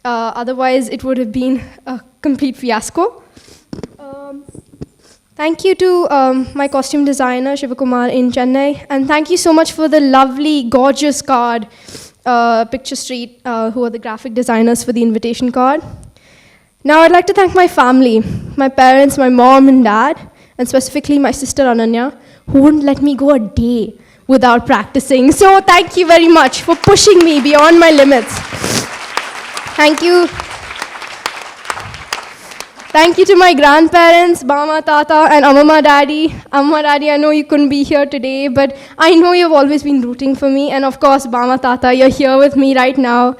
Otherwise, it would have been a complete fiasco. Thank you to my costume designer, Shivakumar in Chennai. And thank you so much for the lovely, gorgeous card, Picture Street, who are the graphic designers for the invitation card. Now I'd like to thank my family, my parents, my mom and dad, and specifically my sister Ananya, who wouldn't let me go a day without practicing. So thank you very much for pushing me beyond my limits. Thank you. Thank you to my grandparents, Mama, Tata, and Amma Daddy. Amma Daddy, I know you couldn't be here today, but I know you've always been rooting for me. And of course, Mama, Tata, you're here with me right now.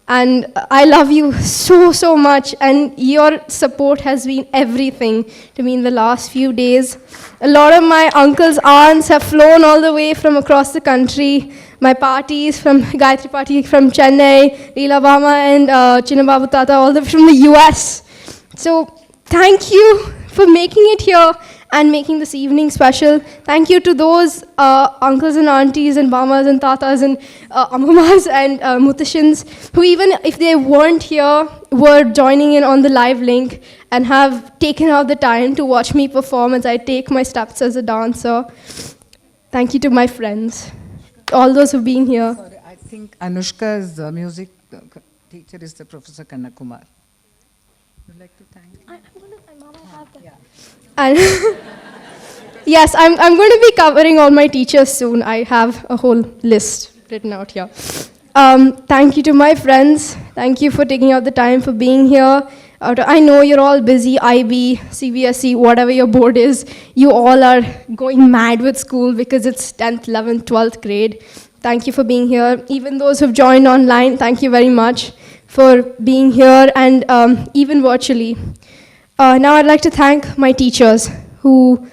And I love you so, so much. And your support has been everything to me in the last few days. A lot of my uncles, aunts have flown all the way from across the country. My parties from Gayatri Party from Chennai, Leela Bama and Chinnababu Tata, all the way from the US. So thank you for making it here and making this evening special. Thank you to those uncles and aunties and bamas and tatas and ammamas and mutashins who, even if they weren't here, were joining in on the live link and have taken out the time to watch me perform as I take my steps as a dancer. Thank you to my friends, all those who've been here. Sorry, I think Anoushka's music teacher is the Professor Kanna Kumar. Would like to thank? And yes, I'm going to be covering all my teachers soon. I have a whole list written out here. Thank you to my friends. Thank you for taking out the time for being here. I know you're all busy, IB, CBSE, whatever your board is. You all are going mad with school because it's 10th, 11th, 12th grade. Thank you for being here. Even those who've joined online, thank you very much for being here and even virtually. Now I'd like to thank my teachers who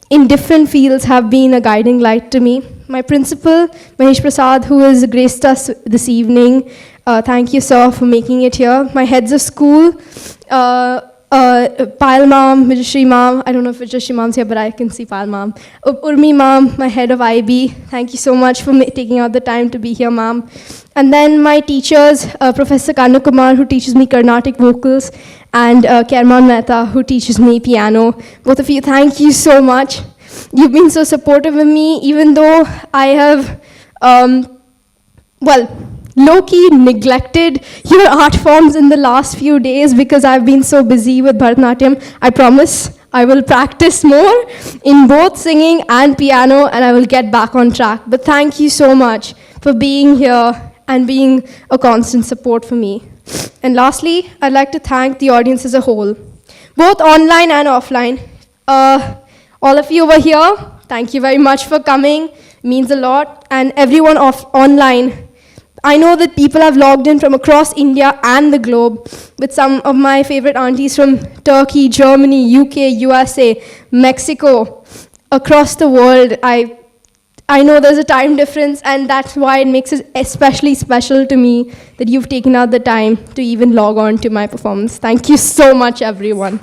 in different fields have been a guiding light to me. My principal, Mahesh Prasad, who has graced us this evening. Thank you, sir, for making it here. My heads of school, Payal Ma'am, Vijayashri Ma'am. I don't know if Vijayashri Ma'am's here, but I can see Payal Ma'am. Urmi Ma'am, my head of IB. Thank you so much for taking out the time to be here, ma'am. And then my teachers, Professor Kanna Kumar, who teaches me Carnatic vocals, and Kerman Mehta, who teaches me piano. Both of you, thank you so much. You've been so supportive of me, even though I have, low-key neglected your art forms in the last few days because I've been so busy with Bharatanatyam. I promise I will practice more in both singing and piano, and I will get back on track. But thank you so much for being here and being a constant support for me. And lastly, I'd like to thank the audience as a whole, both online and offline. All of you over here, thank you very much for coming. It means a lot. And everyone online, I know that people have logged in from across India and the globe, with some of my favorite aunties from Turkey, Germany, UK, USA, Mexico, across the world. I know there's a time difference, and that's why it makes it especially special to me that you've taken out the time to even log on to my performance. Thank you so much, everyone.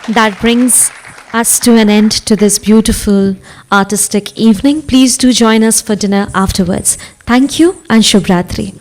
That brings us to an end to this beautiful artistic evening. Please do join us for dinner afterwards. Thank you and Shubhratri.